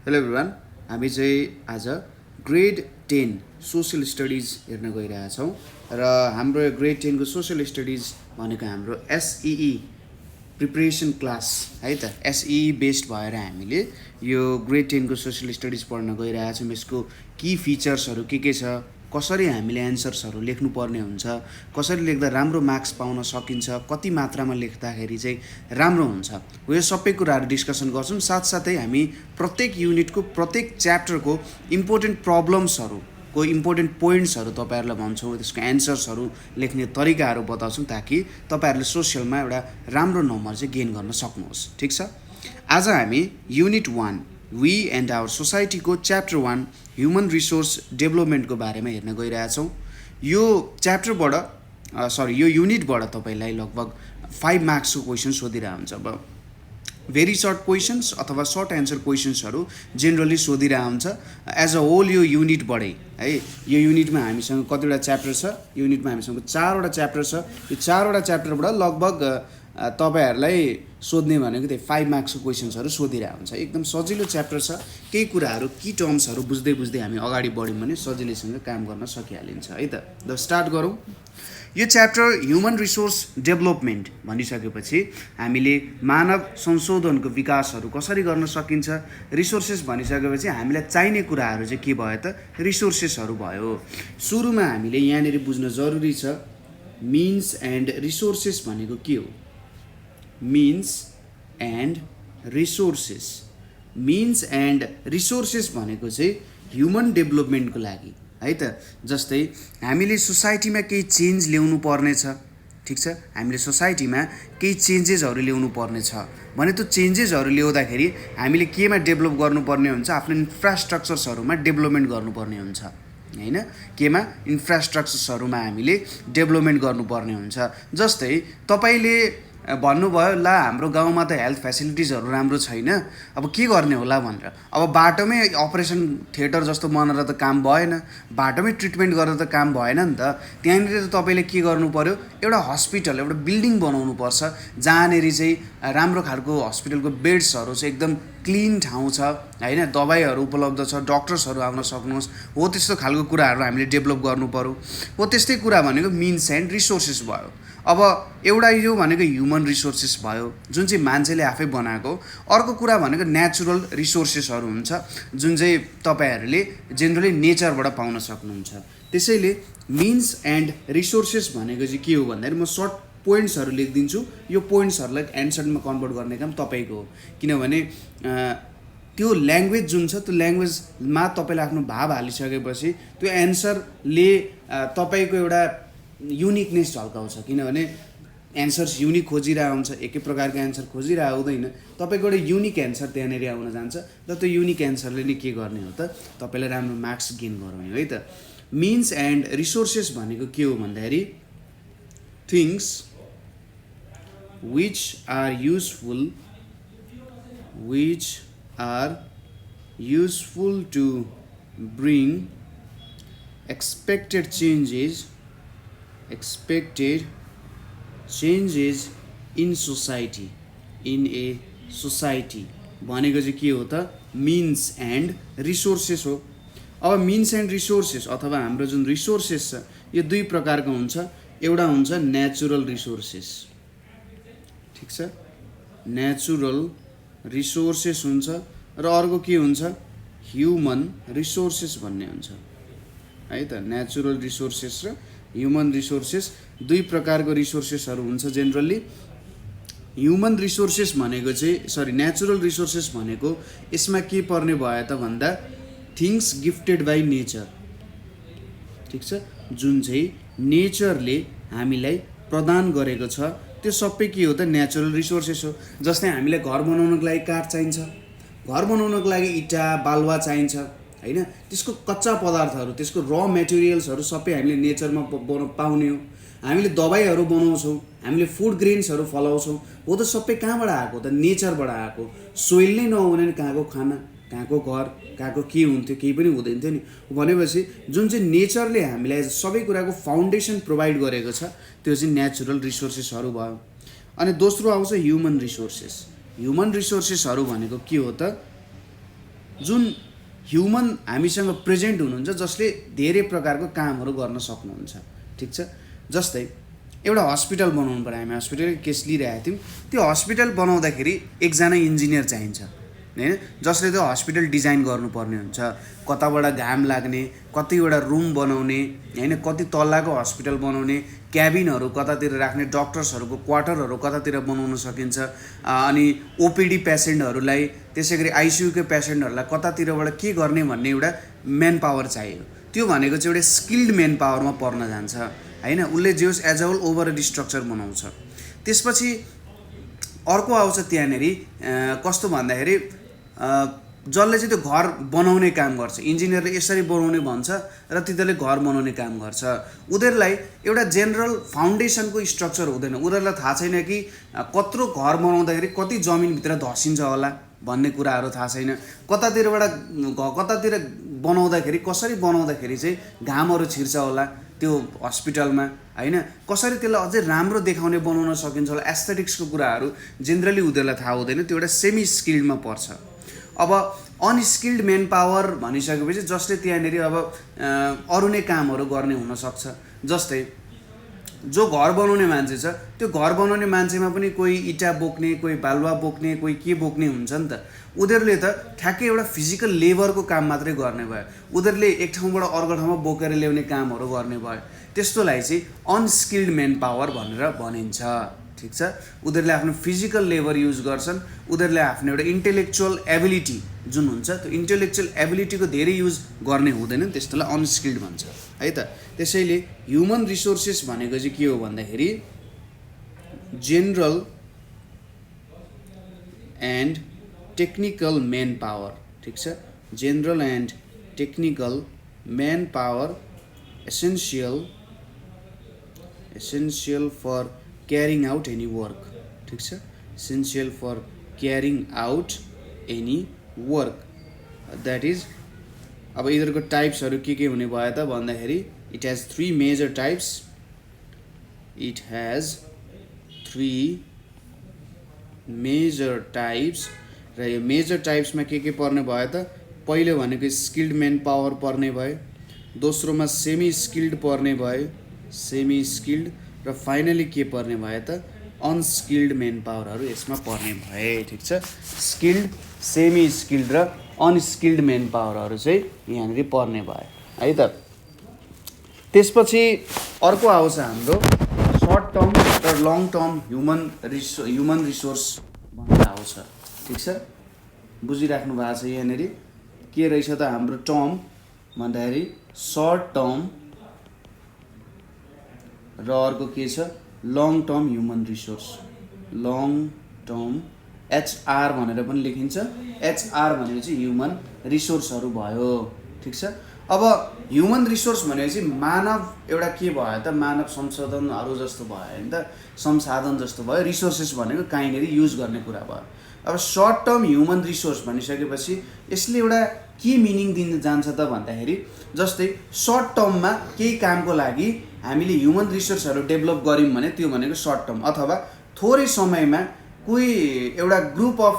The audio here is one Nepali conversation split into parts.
हेलो एभ्रिवान, हामी चाहिँ आज ग्रेड 10 सोसियल स्टडिज हेर्न गइरहेछौँ र हाम्रो ग्रेड 10 को सोसियल स्टडिज भनेको हाम्रो एसईई प्रिपरेसन क्लास है त। एसईई बेस्ड भएर हामीले यो ग्रेड 10 को सोसियल स्टडिज पढ्न गइरहेछौँ। यसको की फिचर्सहरू के छ, कसरी हामीले एन्सर्सहरू लेख्नुपर्ने हुन्छ, कसरी लेख्दा राम्रो मार्क्स पाउन सकिन्छ, कति मात्रामा लेख्दाखेरि चाहिँ राम्रो हुन्छ, हो यो सबै कुराहरू डिस्कसन गर्छौँ। साथसाथै हामी प्रत्येक युनिटको प्रत्येक च्याप्टरको इम्पोर्टेन्ट प्रब्लम्सहरूको इम्पोर्टेन्ट पोइन्ट्सहरू तपाईँहरूलाई भन्छौँ, त्यसको एन्सर्सहरू लेख्ने तरिकाहरू बताउँछौँ ताकि तपाईँहरूले सोसियलमा एउटा राम्रो नम्बर चाहिँ गेन गर्न सक्नुहोस्। ठिक छ, आज हामी युनिट 1 वी एन्ड आवर सोसाइटीको च्याप्टर 1 ह्युमन रिसोर्स डेभलपमेन्टको बारेमा हेर्न गइरहेछौँ। यो च्याप्टरबाट यो युनिटबाट तपाईँलाई लगभग 5 मार्क्सको क्वेसन सोधिरहेको हुन्छ। अब भेरी सर्ट क्वेसन्स अथवा सर्ट एन्सर क्वेसन्सहरू जेनरली सोधिरहेको हुन्छ एज अ होल यो युनिटबाटै है। यो युनिटमा हामीसँग कतिवटा च्याप्टर छ, युनिटमा हामीसँग 4वटा च्याप्टर छ। यो 4वटा च्याप्टरबाट लगभग तपाईहरूलाई सोध्ने भनेको त्यही 5 मार्क्सको क्वेसन्सहरू सोधिरहेको हुन्छ। एकदम सजिलो च्याप्टर छ। केही कुराहरू की टर्म्सहरू बुझ्दै बुझ्दै हामी अगाडि बढ्यौँ भने सजिलैसँग काम गर्न सकिहालिन्छ है त। ल स्टार्ट गरौँ। यो च्याप्टर ह्युमन रिसोर्स डेभलपमेन्ट भनिसकेपछि हामीले मानव संशोधनको विकासहरू कसरी गर्न सकिन्छ, रिसोर्सेस भनिसकेपछि हामीलाई चाहिने कुराहरू चाहिँ के भयो त, रिसोर्सेसहरू भयो। सुरुमा हामीले यहाँनिर बुझ्न जरुरी छ मिन्स एन्ड रिसोर्सेस भनेको के हो। Means and resources, means and resources भनेको चाहिँ ह्युमन डेभलपमेन्टको लागि है त। जस्तै हामीले सोसाइटीमा केही चेन्ज ल्याउनु पर्ने छ, ठिक छ, हामीले सोसाइटीमा केही चेन्जेसहरू ल्याउनु पर्ने छ भने त्यो चेन्जेसहरू ल्याउँदाखेरि हामीले केमा डेभलप गर्नुपर्ने हुन्छ, आफ्नो इन्फ्रास्ट्रक्चर्सहरूमा डेभलपमेन्ट गर्नुपर्ने हुन्छ हैन। केमा, इन्फ्रास्ट्रक्चर्सहरूमा हामीले डेभलपमेन्ट गर्नुपर्ने हुन्छ। जस्तै तपाईँले भन्नुभयो ला हाम्रो गाउँमा त हेल्थ फेसिलिटिजहरू राम्रो छैन, अब के गर्ने होला भनेर। अब बाटोमै अपरेसन थिएटर जस्तो बनाएर त काम भएन, बाटोमै ट्रिटमेन्ट गरेर त काम भएन नि त। त्यहाँनिर त तपाईँले के गर्नु पर्यो, एउटा हस्पिटल, एउटा बिल्डिङ बनाउनु पर्छ जहाँनिर चाहिँ राम्रो खालको हस्पिटलको बेड्सहरू चाहिँ एकदम क्लिन ठाउँ छ हैन, दबाईहरू उपलब्ध छ, डक्टर्सहरू आउन सक्नुहोस्, हो त्यस्तो खालको कुराहरू हामीले डेभलप गर्नु पर्यो। हो त्यस्तै कुरा भनेको मिन्स एन्ड रिसोर्सेस भयो। अब एउटा यो भनेको ह्युमन रिसोर्सेस भयो जुन चाहिँ मान्छेले आफै बनाएको। अर्को कुरा भनेको नेचुरल रिसोर्सेसहरू हुन्छ जुन चाहिँ तपाईँहरूले जेनरली नेचरबाट पाउन सक्नुहुन्छ। त्यसैले मिन्स एन्ड रिसोर्सेस भनेको चाहिँ के हो भन्दाखेरि म सर्ट पोइन्ट्सहरू लेखिदिन्छु, यो पोइन्ट्सहरूलाई एन्सरमा कन्भर्ट गर्ने काम तपाईँको हो। किनभने त्यो ल्याङ्ग्वेज जुन छ त्यो ल्याङ्ग्वेजमा तपाईँले आफ्नो भाव हालिसकेपछि त्यो एन्सरले तपाईँको एउटा युनिकनेस झल्काउँछ। किनभने एन्सर्स युनिक खोजिरहेको हुन्छ, एकै प्रकारको एन्सर खोजिरहेको हुँदैन, तपाईँको एउटा युनिक एन्सर त्यहाँनिर आउन जान्छ र त्यो युनिक एन्सरले नै के गर्ने हो त, तपाईँलाई राम्रो मार्क्स गेन गराउने है त। मिन्स एन्ड रिसोर्सेस भनेको के हो भन्दाखेरि things which are useful to bring expected changes in society, in a society भनेको चाहिँ के हो त, मिन्स एन्ड रिसोर्सेस हो। अब मिन्स एन्ड रिसोर्सेस अथवा हाम्रो जुन रिसोर्सेस छ यो दुई प्रकारको हुन्छ। एउटा हुन्छ नेचुरल रिसोर्सेस, ठिक छ, नेचुरल रिसोर्सेस हुन्छ र अर्को के हुन्छ, ह्युमन रिसोर्सेस भन्ने हुन्छ है त। नेचुरल रिसोर्सेस र ह्युमन रिसोर्सेस दुई प्रकारको रिसोर्सेसहरू हुन्छ जेनरली। ह्युमन रिसोर्सेस भनेको चाहिँ नेचुरल रिसोर्सेस भनेको यसमा के पर्ने भयो त भन्दा थिङ्स गिफ्टेड बाई नेचर, ठिक छ, जुन चाहिँ नेचरले हामीलाई प्रदान गरेको छ त्यो सबै के हो त, नेचुरल रिसोर्सेस हो। जस्तै हामीलाई घर बनाउनको लागि काठ चाहिन्छ, घर बनाउनको लागि इँटा बालुवा चाहिन्छ हैन, त्यसको कच्चा पदार्थहरू, त्यसको र मेटेरियल्सहरू सबै हामीले नेचरमा पाउने हो। हामीले दबाईहरू बनाउँछौँ, हामीले फुड ग्रेन्सहरू फलाउँछौँ, हो त सबै कहाँबाट आएको त, नेचरबाट आएको। सोइल नै नहुने नि कहाँको खाना, कहाँको घर, कहाँको के हुन्थ्यो, केही पनि हुँदैन थियो नि। भनेपछि जुन चाहिँ नेचरले हामीलाई सबै कुराको फाउन्डेसन प्रोभाइड गरेको छ त्यो चाहिँ नेचुरल रिसोर्सेसहरू भयो। अनि दोस्रो आउँछ ह्युमन रिसोर्सेस। ह्युमन रिसोर्सेसहरू भनेको के हो त, जुन ह्युमन हामीसँग प्रेजेन्ट हुनुहुन्छ जसले धेरै प्रकारको कामहरू गर्न सक्नुहुन्छ। ठिक छ, जस्तै एउटा हस्पिटल बनाउनु पर्यो, हामी हस्पिटलको केस लिइरहेको थियौँ। त्यो हस्पिटल बनाउँदाखेरि एकजना इन्जिनियर चाहिन्छ होइन, जसले त्यो हस्पिटल डिजाइन गर्नुपर्ने हुन्छ। कताबाट घाम लाग्ने, कतिवटा रुम बनाउने होइन, कति तल्लाको हस्पिटल बनाउने, क्याबिनहरू कतातिर राख्ने, डक्टर्सहरूको क्वार्टरहरू कतातिर बनाउन सकिन्छ, अनि ओपिडी पेसेन्टहरूलाई, त्यसै गरी आइसियुको पेसेन्टहरूलाई कतातिरबाट के गर्ने भन्ने एउटा म्यान पावर चाहियो। त्यो भनेको चाहिँ एउटा स्किल्ड म्यान पावरमा पर्न जान्छ होइन। उसले जे होस् as a whole overall structure बनाउँछ। त्यसपछि अर्को आउँछ त्यहाँनिर कस्तो भन्दाखेरि जसले चाहिँ त्यो घर बनाउने काम गर्छ, इन्जिनियरले यसरी बनाउने भन्छ र तिनीहरूले घर बनाउने काम गर्छ। उनीहरूलाई एउटा जेनरल फाउन्डेसनको स्ट्रक्चर हुँदैन। उनीहरूलाई थाहा छैन कि कत्रो घर बनाउँदाखेरि कति जमिनभित्र धसिन्छ होला भन्ने कुराहरू थाहा छैन। कतातिर बनाउँदाखेरि कसरी बनाउँदाखेरि चाहिँ घामहरू छिर्छ होला त्यो हस्पिटलमा होइन, कसरी त्यसलाई अझै राम्रो देखाउने बनाउन सकिन्छ होला, एस्थेटिक्सको कुराहरू जेनरली उनीहरूलाई थाहा हुँदैन। त्यो एउटा सेमी स्किल्डमा पर्छ। अब अनस्किल्ड म्यान पावर भनिसकेपछि जसले त्यहाँनिर अब अरू नै कामहरू गर्ने हुनसक्छ। जस्तै जो घर बनाउने मान्छे छ, त्यो घर बनाउने मान्छेमा पनि कोही इँटा बोक्ने, कोही बालुवा बोक्ने, कोही के बोक्ने हुन्छ नि त। उनीहरूले त ठ्याक्कै एउटा फिजिकल लेबरको काम मात्रै गर्ने भयो। उनीहरूले एक ठाउँबाट अर्को ठाउँमा बोकेर ल्याउने कामहरू गर्ने भयो। त्यस्तोलाई चाहिँ अनस्किल्ड म्यान पावर भनेर भनिन्छ। ठिक छ, उनीहरूले आफ्नो फिजिकल लेबर युज गर्छन्। उनीहरूले आफ्नो एउटा इन्टेलेक्चुअल एबिलिटी जुन हुन्छ, त्यो इन्टेलेक्चुअल एबिलिटीको धेरै युज गर्ने हुँदैन, त्यस्तोलाई अनस्किल्ड भन्छ है त। त्यसैले ह्युमन रिसोर्सेस भनेको चाहिँ के हो भन्दाखेरि general and technical man power. ठिक छ, general and technical man power essential for carrying out any work. ठिक छ, essential for carrying out any work. That is अब यिनीहरूको टाइप्सहरू के हुने भयो त भन्दाखेरि it has 3 major types. It has 3 major types र यो मेजर टाइप्समा के पर्ने भयो त? पहिलो भनेको स्किल्ड म्यान पावर पर्ने भयो, दोस्रोमा सेमी स्किल्ड पर्ने भयो, सेमी स्किल्ड, र फाइनली के पर्ने भयो त? अनस्किल्ड म्यान पावरहरू यसमा पर्ने भए। ठिक छ, स्किल्ड, सेमी स्किल्ड र अनस्किल्ड म्यान पावरहरू चाहिँ यहाँनिर पर्ने भयो है त। त्यसपछि अर्को आउँछ हाम्रो सर्ट टर्म र लङ टर्म ह्युमन रिसोर्स भनेर आउँछ। ठिक छ, बुझिराख्नु भएको छ यहाँनिर के रहेछ त हाम्रो टर्म भन्दाखेरि सर्ट टर्म र अर्को के छ long term human resource. Long term HR भनेर पनि लेखिन्छ। एचआर भनेको चाहिँ ह्युमन रिसोर्सहरू भयो। ठिक छ, अब ह्युमन रिसोर्स भनेको चाहिँ मानव एउटा के भयो त? मानव संसाधनहरू जस्तो भयो होइन त, संसाधन जस्तो भयो। रिसोर्सेस भनेको कहीँनिर युज गर्ने कुरा भयो। अब सर्ट टर्म ह्युमन रिसोर्स भनिसकेपछि यसले एउटा के मिनिङ दिन जान्छ त भन्दाखेरि जस्तै सर्ट टर्ममा केही कामको लागि हामीले ह्युमन रिसोर्सहरू डेभलप गऱ्यौँ भने त्यो भनेको सर्ट टर्म, अथवा थोरै समयमा कोही एउटा ग्रुप अफ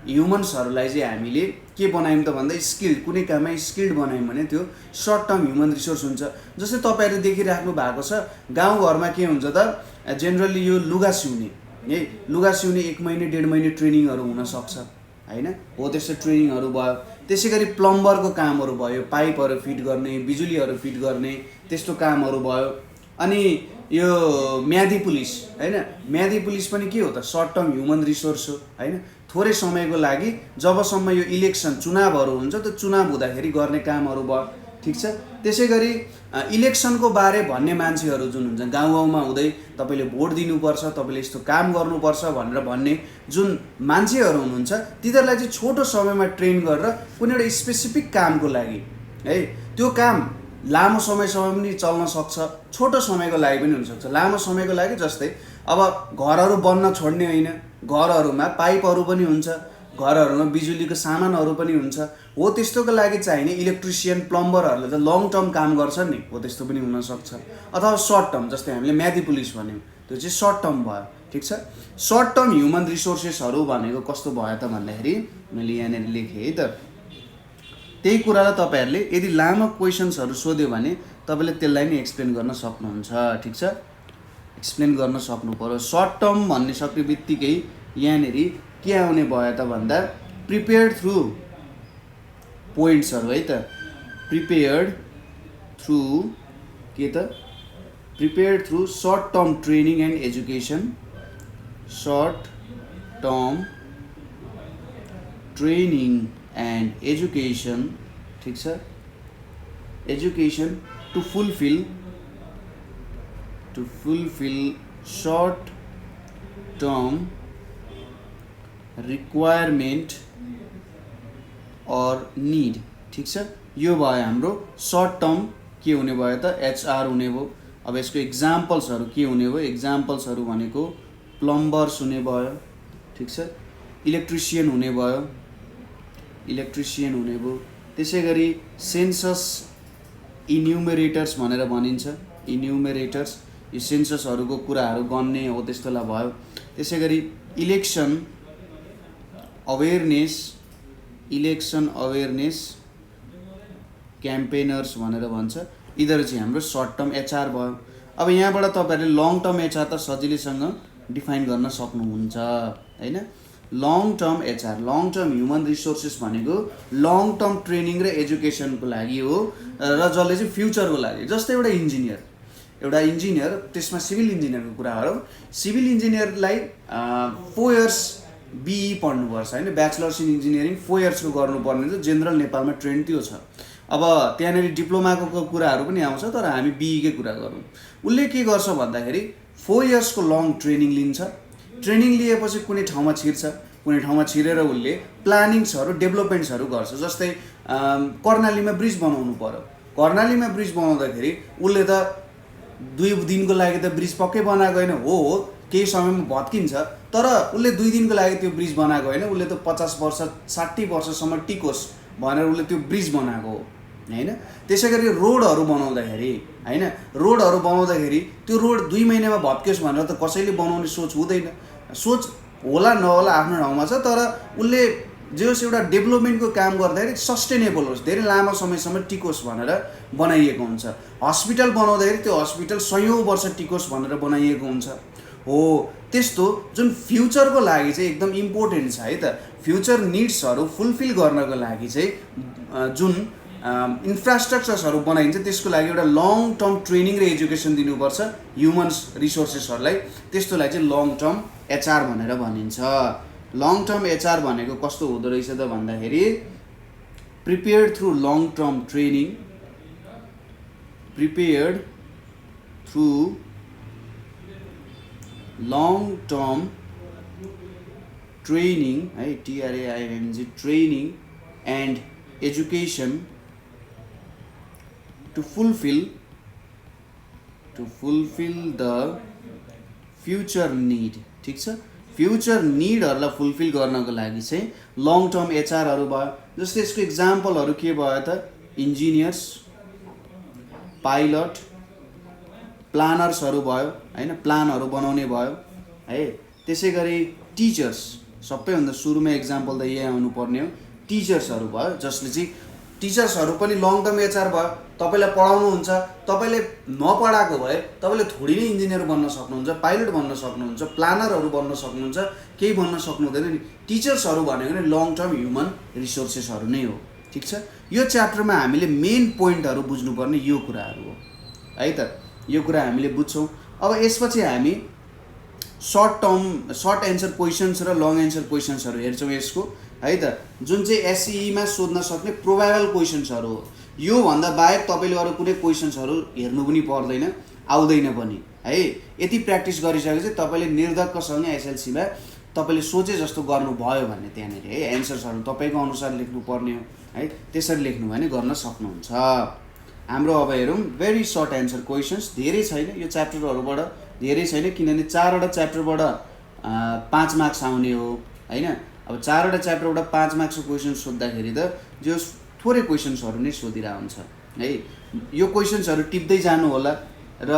ह्युमन्सहरूलाई चाहिँ हामीले के बनायौँ त भन्दा स्किल्ड, कुनै काममा स्किल्ड बनायौँ भने त्यो सर्ट टर्म ह्युमन रिसोर्स हुन्छ। जस्तै तपाईँहरूले देखिराख्नु भएको छ गाउँघरमा के हुन्छ त, जेनरली यो लुगा सिउने है, लुगा सिउने 1 महिना 1.5 महिना ट्रेनिङहरू हुनसक्छ होइन, हो त्यस्तो ट्रेनिङहरू भयो। त्यसै गरी प्लम्बरको कामहरू भयो, पाइपहरू फिट गर्ने, बिजुलीहरू फिट गर्ने, त्यस्तो कामहरू भयो। अनि यो म्यादी पुलिस होइन, म्यादी पुलिस पनि के हो त? सर्ट टर्म ह्युमन रिसोर्स हो होइन। थोरै समयको लागि जबसम्म यो इलेक्सन चुनावहरू हुन्छ त्यो चुनाव हुँदाखेरि गर्ने कामहरू भयो। ठिक छ, त्यसै गरी इलेक्सनको बारे भन्ने मान्छेहरू जुन हुन्छ गाउँ गाउँमा हुँदै तपाईँले भोट दिनुपर्छ, तपाईँले यस्तो काम गर्नुपर्छ भनेर भन्ने जुन मान्छेहरू हुनुहुन्छ तिनीहरूलाई चाहिँ छोटो समयमा ट्रेन गरेर कुनै एउटा स्पेसिफिक कामको लागि है, त्यो काम लामो समयसम्म पनि चल्न सक्छ, छोटो समयको लागि पनि हुनसक्छ। लामो समयको लागि जस्तै अब घरहरू बन्न छोड्ने होइन, घरहरूमा पाइपहरू पनि हुन्छ, घरहरूमा बिजुलीको सामानहरू पनि हुन्छ, हो त्यस्तोको लागि चाहिने इलेक्ट्रिसियन प्लम्बरहरूले त लङ टर्म काम गर्छन् नि, हो त्यस्तो पनि हुनसक्छ। अथवा सर्ट टर्म जस्तै हामीले म्यादी पुलिस भन्यौँ त्यो चाहिँ सर्ट टर्म भयो। ठिक छ, सर्ट टर्म ह्युमन रिसोर्सेसहरू भनेको कस्तो भयो त भन्दाखेरि मैले यहाँनिर लेखेँ है त, त्यही कुरालाई तपाईहरुले यदि लामो क्वेशन्सहरु सोध्यो भने तपाईले त्यसलाई नि एक्सप्लेन गर्न सक्नुहुन्छ ठीक छ एक्सप्लेन गर्न सक्नु पर्यो सर्ट टर्म भन्ने सक्ने बित्तिकै यहाँनेरि के आउने भयो त भन्दा प्रिपेयर्ड थ्रु पोइन्ट्सहरु है त प्रिपेयर्ड थ्रु के त prepared through short term training and education short term training and education ठीक छ education to fulfil short term requirement or need ठीक छ यो भयो हाम्रो सर्ट टर्म के हुने भयो त एचआर हुने भयो अब यसको एक्जाम्पल्सहरु के हुने भयो एक्जाम्पल्सहरु भनेको प्लम्बर्स हुने भयो ठीक छ इलेक्ट्रिशियन हुने भयो त्यसैगरी सेन्सस इन्युमरेटर्स भनेर भनिन्छ इन्युमरेटर्स यो सेन्ससहरुको कुराहरु गन्ने हो त्यस्तोलाई भयो त्यसैगरी इलेक्सन अवेयरनेस क्याम्पेनर्स भनेर भन्छ यिनीहरु चाहिँ हाम्रो सर्ट टर्म एचआर भयो अब यहाँबाट तपाईहरुले लङ टर्म एचआर त सजिलैसँग डिफाइन गर्न सक्नुहुन्छ हैन long term HR long term human resources भनेको लङ टर्म ट्रेनिङ र एजुकेसनको लागि हो र जसले चाहिँ फ्युचरको लागि जस्तै एउटा इन्जिनियर त्यसमा सिभिल इन्जिनियरको कुरा हो सिभिल इन्जिनियरलाई 4 इयर्स बीई पढ्नुपर्छ हैन ब्याचलर्स इन इन्जिनियरिङ 4 इयर्सको गर्नुपर्ने हुन्छ जेनरल नेपालमा ट्रेन्ड त्यो छ अब त्यहाँनेरि डिप्लोमाको कुराहरु पनि आउँछ तर हामी बीई कै कुरा गरौँ उले के गर्छ भन्दाखेरि 4 इयर्सको लङ ट्रेनिङ लिन्छ ट्रेनिङ लिएपछि कुनै ठाउँमा छिरेर उले प्लानिङ्सहरु डेभलपमेन्ट्सहरु गर्छ जस्तै कर्णालीमा ब्रिज बनाउनु पर्यो कर्णालीमा ब्रिज बनाउँदाखेरि उले त 2 दिनको लागि त ब्रिज पक्कै बनाएको हैन हो केही समयमा भत्किन्छ तर उले 2 दिनको लागि त्यो ब्रिज बनाएको हैन उले त 50 वर्ष 60 वर्षसम्म टिकोस् भनेर उले त्यो ब्रिज बनाएको हो हैन त्यसैगरी रोडहरु बनाउँदाखेरि हैन रोडहरु बनाउँदाखेरि त्यो रोड 2 महिनामा भत्कियोस् भनेर त कसैले बनाउने सोच हुँदैन सोच होला नहोला आफ्नो ठाउँमा छ तर उले जेस एउटा डेभलपमेन्टको काम गर्दाखेरि सस्टेनेबल होस् धेरै लामो समयसम्म टिकोस् भनेर बनाइएको हुन्छ हस्पिटल बनाउँदाखेरि त्यो हस्पिटल सयौं वर्ष टिकोस् भनेर बनाइएको हुन्छ हो त्यस्तो जुन फ्युचरको लागि चाहिँ एकदम इम्पोर्टेन्ट छ है त फ्युचर निड्सहरु फुलफिल गर्नको लागि चाहिँ जुन इन्फ्रास्ट्रक्चर्सहरु बनाइन्छ त्यसको लागि एउटा लङ टर्म ट्रेनिङ र एजुकेसन दिनुपर्छ ह्युमन रिसोर्सेसहरुलाई त्यसलाई चाहिँ लङ टर्म एचआर भनेर भनिन्छ लङ टर्म एचआर भनेको कस्तो हुँदो रहेछ त भन्दाखेरि prepared through long term training है TRAING training and education to fulfill the future need ठीक छ फ्युचर निडहरुलाई फुलफिल गर्नको लागि चाहिँ लङ टर्म एचआरहरु भयो जस्तै यसको एक्जाम्पलहरु के भयो त इन्जिनियर्स पाइलट प्लानर्सहरु भयो हैन प्लानहरु बनाउने भयो है त्यसैगरी टिचर्स सबैभन्दा सुरुमा एक्जाम्पल त यही आउनु पर्ने हो टिचर्सहरु भयो जसले चाहिँ टिचर्सहरु पनि लङ टर्म एचआर भयो तपाईलाई पढाउनु हुन्छ तपाईले नपढाएको भए तपाईले थोडी नै इन्जिनियर बन्न सक्नुहुन्छ पाइलट बन्न सक्नुहुन्छ प्लानरहरु बन्न सक्नुहुन्छ केही बन्न सक्नुहुँदैन नि टिचर्सहरु भनेको नै लङ टर्म ह्युमन रिसोर्सेसहरु नै हो ठीक छ यो च्याप्टरमा हामीले मेन पोइन्टहरु बुझ्नुपर्ने यो कुराहरु हो है त यो कुरा हामीले बुझ्छौं अब यसपछि हामी सर्ट एन्सर क्वेशन्स र लङ एन्सर क्वेशन्सहरु हेर्छौं यसको है त जुन चाहिँ एसईई मा सोध्न सक्ने प्रोबेबल क्वेशन्सहरु हो यो भन्दा बाहेक तपाईले अरु कुनै क्वेशन्सहरु हेर्नु पनि पर्दैन आउँदैन पनि है यति प्र्याक्टिस गरिसकेपछि तपाईले निर्धक्कसँग एसएलसी मा तपाईले सोचे जस्तो गर्नु भयो भने त्यहाँनेर है एन्सर्सहरु तपाईको अनुसार लेख्नु पर्ने हो है त्यसरी लेख्नु भने गर्न सक्नुहुन्छ हाम्रो अब हेरौं भेरी सर्ट एन्सर क्वेशन्स धेरै छैन यो च्याप्टरहरुबाट धेरै छैन किनभने 4 वटा च्याप्टरबाट 5 मार्क्स आउने हो हैन अब 4 वटा च्याप्टरबाट 5 मार्क्सको क्वेशन सोध्दाखेरि त जो थोरै क्वेशन्सहरु नै सोधिरा हुन्छ है यो क्वेशन्सहरु टिप्दै जानु होला र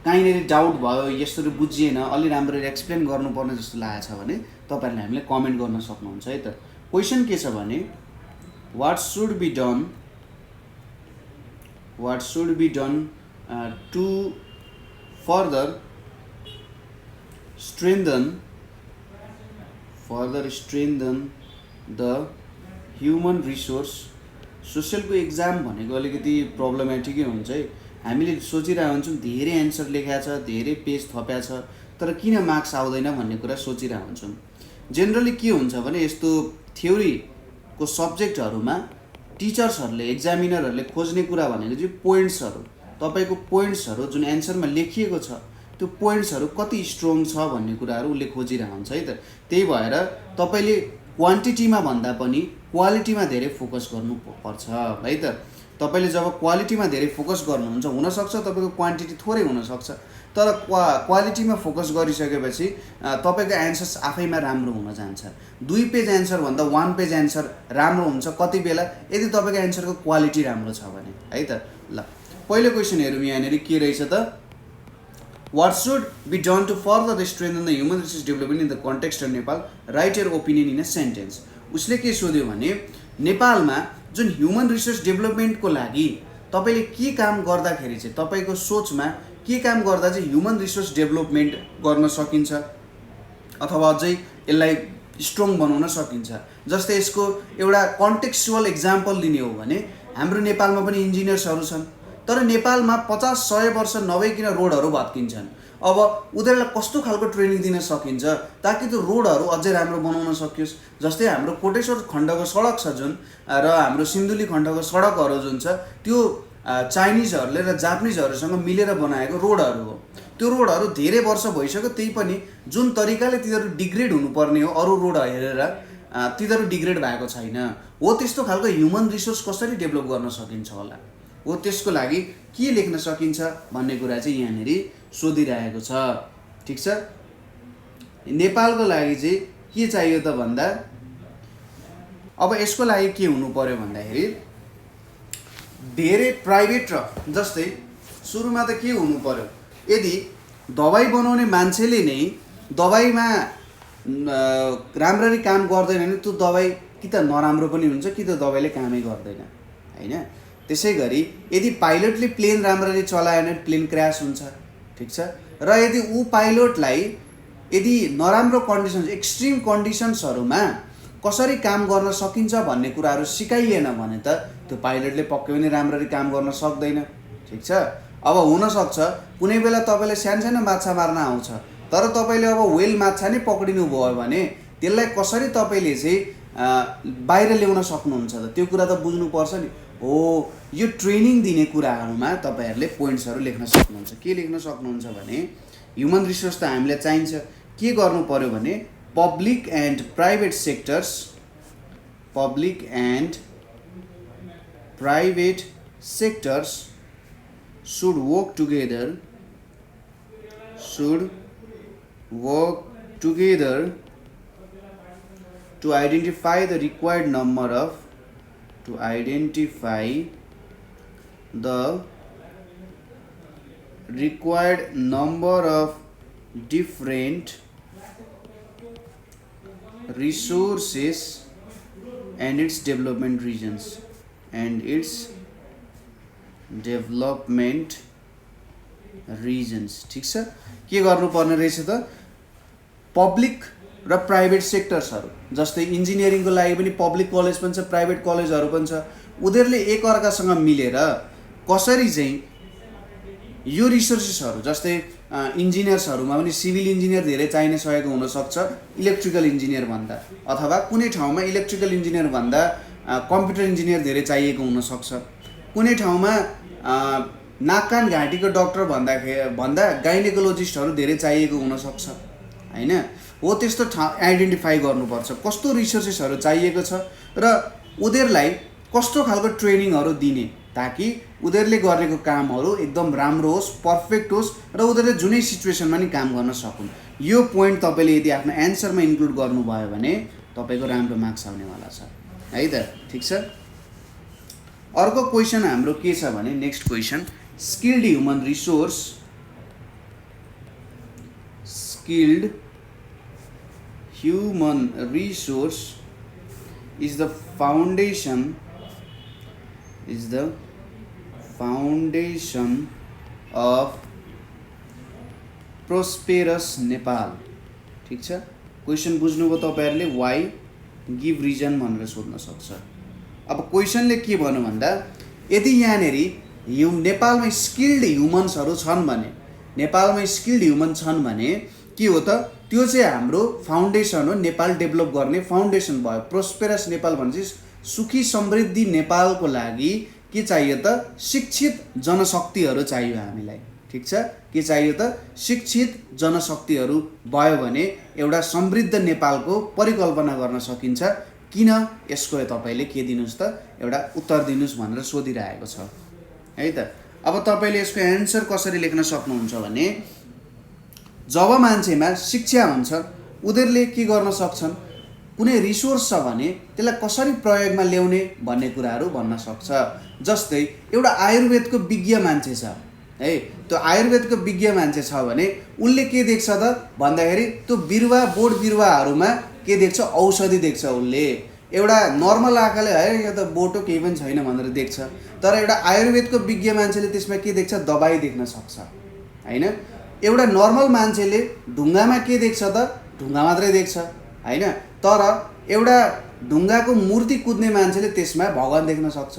काहीँनेरि डाउट भयो यसरी बुझिएन अलि राम्ररी एक्सप्लेन गर्नुपर्ने जस्तो लागेछ भने तपाईहरुले हामीलाई कमेन्ट गर्न सक्नुहुन्छ है त क्वेशन के छ भने what should be done to further strengthen the human resource. सोसियलको एक्जाम भनेको अलिकति प्रब्लमेटिकै हुन्छ है। हामीले सोचिरहेको हुन्छौँ धेरै एन्सर लेखेको छ, धेरै पेज थप्या छ, तर किन मार्क्स आउँदैन भन्ने कुरा सोचिरहेको हुन्छौँ। जेनरली के हुन्छ भने यस्तो थ्योरीको सब्जेक्टहरूमा टिचर्सहरूले एक्जामिनरहरूले खोज्ने कुरा भनेको चाहिँ पोइन्ट्सहरू, तपाईँको पोइन्ट्सहरू जुन एन्सरमा लेखिएको छ त्यो पोइन्ट्सहरू कति स्ट्रङ छ भन्ने कुराहरू उसले खोजिरहेको हुन्छ है त। त्यही भएर तपाईँले क्वान्टिटीमा भन्दा पनि क्वालिटीमा धेरै फोकस गर्नुपर्छ है त। तपाईँले जब क्वालिटीमा धेरै फोकस गर्नुहुन्छ, हुनसक्छ तपाईँको क्वान्टिटी थोरै हुनसक्छ, तर क्वालिटीमा फोकस गरिसकेपछि तपाईँको एन्सर्स आफैमा राम्रो हुन जान्छ। 2 पेज एन्सर भन्दा 1 पेज एन्सर राम्रो हुन्छ कति बेला, यदि तपाईँको एन्सरको क्वालिटी राम्रो छ भने है त। ल पहिलो क्वेसन हेरौँ यहाँनिर के रहेछ त। What should be done to further strengthen the human resource development in the context of Nepal? Write your opinion in a sentence. उसले के सोध्यो भने नेपालमा जुन ह्युमन रिसोर्स डेभलपमेन्टको लागि तपाईँले के काम गर्दाखेरि चाहिँ तपाईँको सोचमा के काम गर्दा चाहिँ ह्युमन रिसोर्स डेभलपमेन्ट गर्न सकिन्छ अथवा अझै यसलाई स्ट्रङ बनाउन सकिन्छ। जस्तै यसको एउटा कन्टेक्स्चुअल एक्जाम्पल लिने हो भने हाम्रो नेपालमा पनि इन्जिनियर्सहरू छन्, तर नेपालमा 50-100 वर्ष नभइकन रोडहरू भत्किन्छन्। अब उनीहरूलाई कस्तो खालको ट्रेनिङ दिन सकिन्छ ताकि त्यो रोडहरू अझै राम्रो बनाउन सकियोस्। जस्तै हाम्रो कोटेश्वर खण्डको सडक छ जुन, र हाम्रो सिन्धुली खण्डको सडकहरू जुन छ त्यो चाइनिजहरूले र जापानिजहरूसँग मिलेर बनाएको रोडहरू हो। त्यो रोडहरू धेरै वर्ष भइसक्यो, त्यही पनि जुन तरिकाले तिनीहरू डिग्रेड हुनुपर्ने हो अरू रोड हेरेर तिनीहरू डिग्रेड भएको छैन। हो त्यस्तो खालको ह्युमन रिसोर्स कसरी डेभलप गर्न सकिन्छ होला, हो त्यसको लागि के लेख्न सकिन्छ भन्ने कुरा चाहिँ यहाँनिर सोधिरहेको छ। ठिक छ। नेपालको लागि चाहिँ के चाहियो त भन्दा अब यसको लागि के हुनु पर्यो भन्दाखेरि धेरै प्राइभेट र जस्तै सुरुमा त के हुनु पर्यो, यदि दबाई बनाउने मान्छेले नै दबाईमा राम्ररी काम गर्दैन भने त्यो दबाई कि त नराम्रो पनि हुन्छ कि त दबाईले कामै गर्दैन हैन। त्यसै गरी यदि पाइलटले प्लेन राम्ररी चलाएन भने प्लेन क्र्यास हुन्छ। ठिक छ। र यदि ऊ पाइलटलाई यदि नराम्रो कन्डिसन्स एक्सट्रिम कन्डिसन्सहरूमा कसरी काम गर्न सकिन्छ भन्ने कुराहरू सिकाइएन भने त त्यो पाइलटले पक्कै पनि राम्ररी काम गर्न सक्दैन। ठिक छ। अब हुनसक्छ कुनै बेला तपाईँले सानो माछा मार्न आउँछ, तर तपाईँले अब वेल माछा नै पक्रिनु भयो भने त्यसलाई कसरी तपाईँले चाहिँ बाहिर ल्याउन सक्नुहुन्छ त, त्यो कुरा त बुझ्नुपर्छ नि। हो यो ट्रेनिङ दिने कुराहरूमा तपाईँहरूले पोइन्ट्सहरू लेख्न सक्नुहुन्छ। के लेख्न सक्नुहुन्छ भने ह्युमन रिसोर्स त हामीलाई चाहिन्छ, के गर्नु पर्यो भने public and private sectors should work together to identify the required number of different resources and its development regions ठिक छ। के गर्नुपर्ने रहेछ त, पब्लिक र प्राइभेट सेक्टर्सहरू जस्तै इन्जिनियरिङको लागि पनि पब्लिक कलेज पनि छ, प्राइभेट कलेजहरू पनि छ, उनीहरूले एकअर्कासँग मिलेर कसरी चाहिँ यो रिसोर्सेसहरू जस्तै इन्जिनियर्सहरूमा पनि सिभिल इन्जिनियर धेरै चाहिन सकेको हुनसक्छ इलेक्ट्रिकल इन्जिनियर भन्दा, अथवा कुनै ठाउँमा इलेक्ट्रिकल इन्जिनियर भन्दा कम्प्युटर इन्जिनियर धेरै चाहिएको हुनसक्छ, कुनै ठाउँमा नाक कान घाँटीको डक्टर भन्दा गाइनेकोलोजिस्टहरू धेरै चाहिएको हुनसक्छ हैन। हो त्यस्तो आइडेन्टिफाई गर्नुपर्छ कस्तो रिसोर्सेसहरू चाहिएको छ र उनीहरूलाई कस्तो खालको ट्रेनिङहरू दिने ताकि उनीहरूले गरेको कामहरू एकदम राम्रो होस्, पर्फेक्ट होस् र उनीहरूले जुनै सिचुएसनमा नि काम गर्न सकुन्। यो पोइन्ट तपाईँले यदि आफ्नो एन्सरमा इन्क्लुड गर्नुभयो भने तपाईँको राम्रो मार्क्स आउनेवाला छ है त। ठिक छ। अर्को क्वेसन हाम्रो के छ भने next question, skilled human resource is the foundation is the foundation of prosperous Nepal. ठिक छ, क्वेसन बुझ्नुभयो तपाईहरुले, वाइ गिभ रिजन भनेर सोध्न सक्छ। अब क्वेसनले के भन्नु भन्दा यदि यहाँनेरि नेपालमा स्किल्ड ह्युमन्सहरु छन् भने, नेपालमा स्किल्ड ह्युमन छन् भने के हो त, त्यो चाहिँ हाम्रो फाउन्डेसन हो, नेपाल डेभलप गर्ने फाउन्डेसन भयो। प्रोस्पेरस नेपाल भनेपछि सुखी समृद्धि नेपालको लागि के चाहियो त, शिक्षित जनशक्तिहरु चाहियो हामीलाई। ठिक छ, के चाहियो त, शिक्षित जनशक्तिहरु भयो भने एउटा समृद्ध नेपालको परिकल्पना गर्न सकिन्छ। किन, यसको तपाईले के दिनुस् त, एउटा उत्तर दिनुस् भनेर सोधिरहेको छ है त। अब तपाईले यसको एन्सर कसरी लेख्न सक्नुहुन्छ भने, जब मान्छेमा शिक्षा हुन्छ उनीहरुले के गर्न सक्छन्, कुनै रिसोर्स छ भने त्यसलाई कसरी प्रयोगमा ल्याउने भन्ने कुराहरु भन्न सक्छ। जस्तै एउटा आयुर्वेदको विज्ञ मान्छे छ है, त्यो आयुर्वेदको विज्ञ मान्छे छ भने उनले के देख्छ त भन्दाखेरि त्यो बिरुवा बोट बिरुवाहरुमा के देख्छ, औषधि देख्छ। उनले एउटा नर्मल आँखाले है यो त बोटो केही पनि छैन भनेर देख्छ, तर एउटा आयुर्वेदको विज्ञ मान्छेले त्यसमा के देख्छ, दबाई देख्न सक्छ हैन। एउटा नर्मल मान्छेले ढुङ्गामा के देख्छ त, ढुङ्गा मात्रै देख्छ हैन, तर एउटा ढुङ्गाको मूर्ति कुद्ने मान्छेले त्यसमा भगवान देख्न सक्छ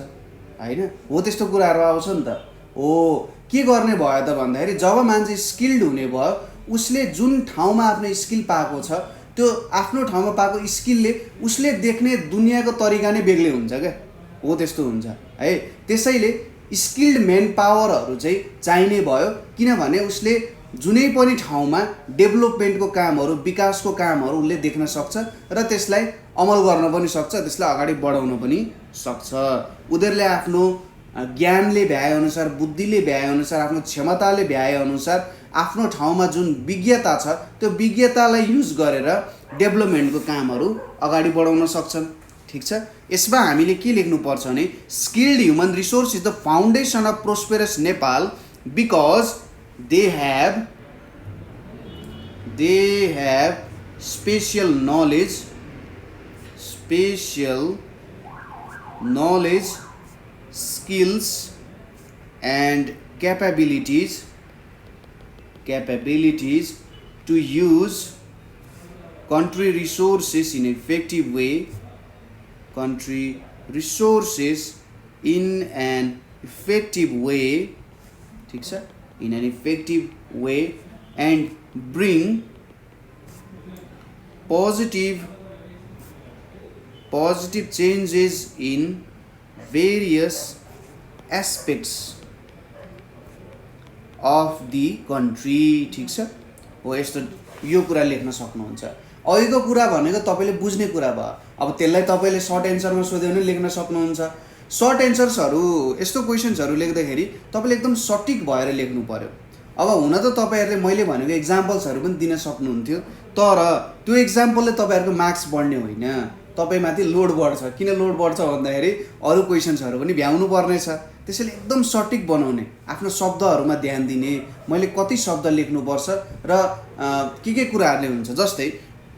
हैन। हो त्यस्तो कुराहरु आउँछ नि त। हो के गर्ने भयो त भन्दाखेरि जब मान्छे स्किल्ड हुने भयो, उसले जुन ठाउँमा आफ्नो स्किल पाएको छ त्यो आफ्नो ठाउँमा पाएको स्किलले उसले देख्ने दुनियाँको तरिका नै बेग्लै हुन्छ क्या। हो त्यस्तो हुन्छ है। त्यसैले स्किल्ड मेन पावरहरु चाहिँ चाहिने भयो, किनभने उसले जुनै पनि ठाउँमा डेभलपमेन्टको कामहरु, विकासको कामहरु उसले देख्न सक्छ र त्यसलाई अमल गर्न पनि सक्छ, त्यसलाई अगाडि बढाउन पनि सक्छ। उनीहरुले आफ्नो ज्ञानले भ्याए अनुसार, बुद्धिले भ्याए अनुसार, आफ्नो क्षमताले भ्याए अनुसार आफ्नो ठाउँमा जुन विज्ञता छ त्यो विज्ञतालाई युज गरेर डेभलपमेन्टको कामहरु अगाडि बढाउन सक्छन्। ठिक छ, यसमा हामीले के लेख्नु पर्छ भने, skilled human resource is the foundation of prosperous Nepal because they have special knowledge, skills and capabilities to use country resources in effective way, ठीक छ, in an effective way and bring positive changes in various aspects of the country। ठीक छ, हो यस्तो यो कुरा लेख्न सक्नुहुन्छ। अहिलेको कुरा भनेको तपाईले बुझ्ने कुरा भयो। अब त्यसलाई तपाईले सर्ट एन्सरमा सोध्यो भने लेख्न सक्नुहुन्छ। सर्ट एन्सर्सहरु, यस्तो क्वेशन्सहरु लेख्दाखेरि तपाईले एकदम सटिक भएर लेख्नु पर्यो। अब हुन त तपाईहरुले मैले भनेको एक्जाम्पल्सहरु पनि दिन सक्नुहुन्थ्यो, तर त्यो एक्जाम्पलले तपाईहरुको मार्क्स बढ्ने होइन, तपाईमाथि लोड बढ्छ। किन लोड बढ्छ भन्दाखेरि अरु क्वेशन्सहरु पनि भ्याउनु पर्ने छ। त्यसैले एकदम सटिक बनाउने, आफ्नो शब्दहरुमा ध्यान दिने, मैले कति शब्द लेख्नु पर्छ र के कुराहरुले हुन्छ। जस्तै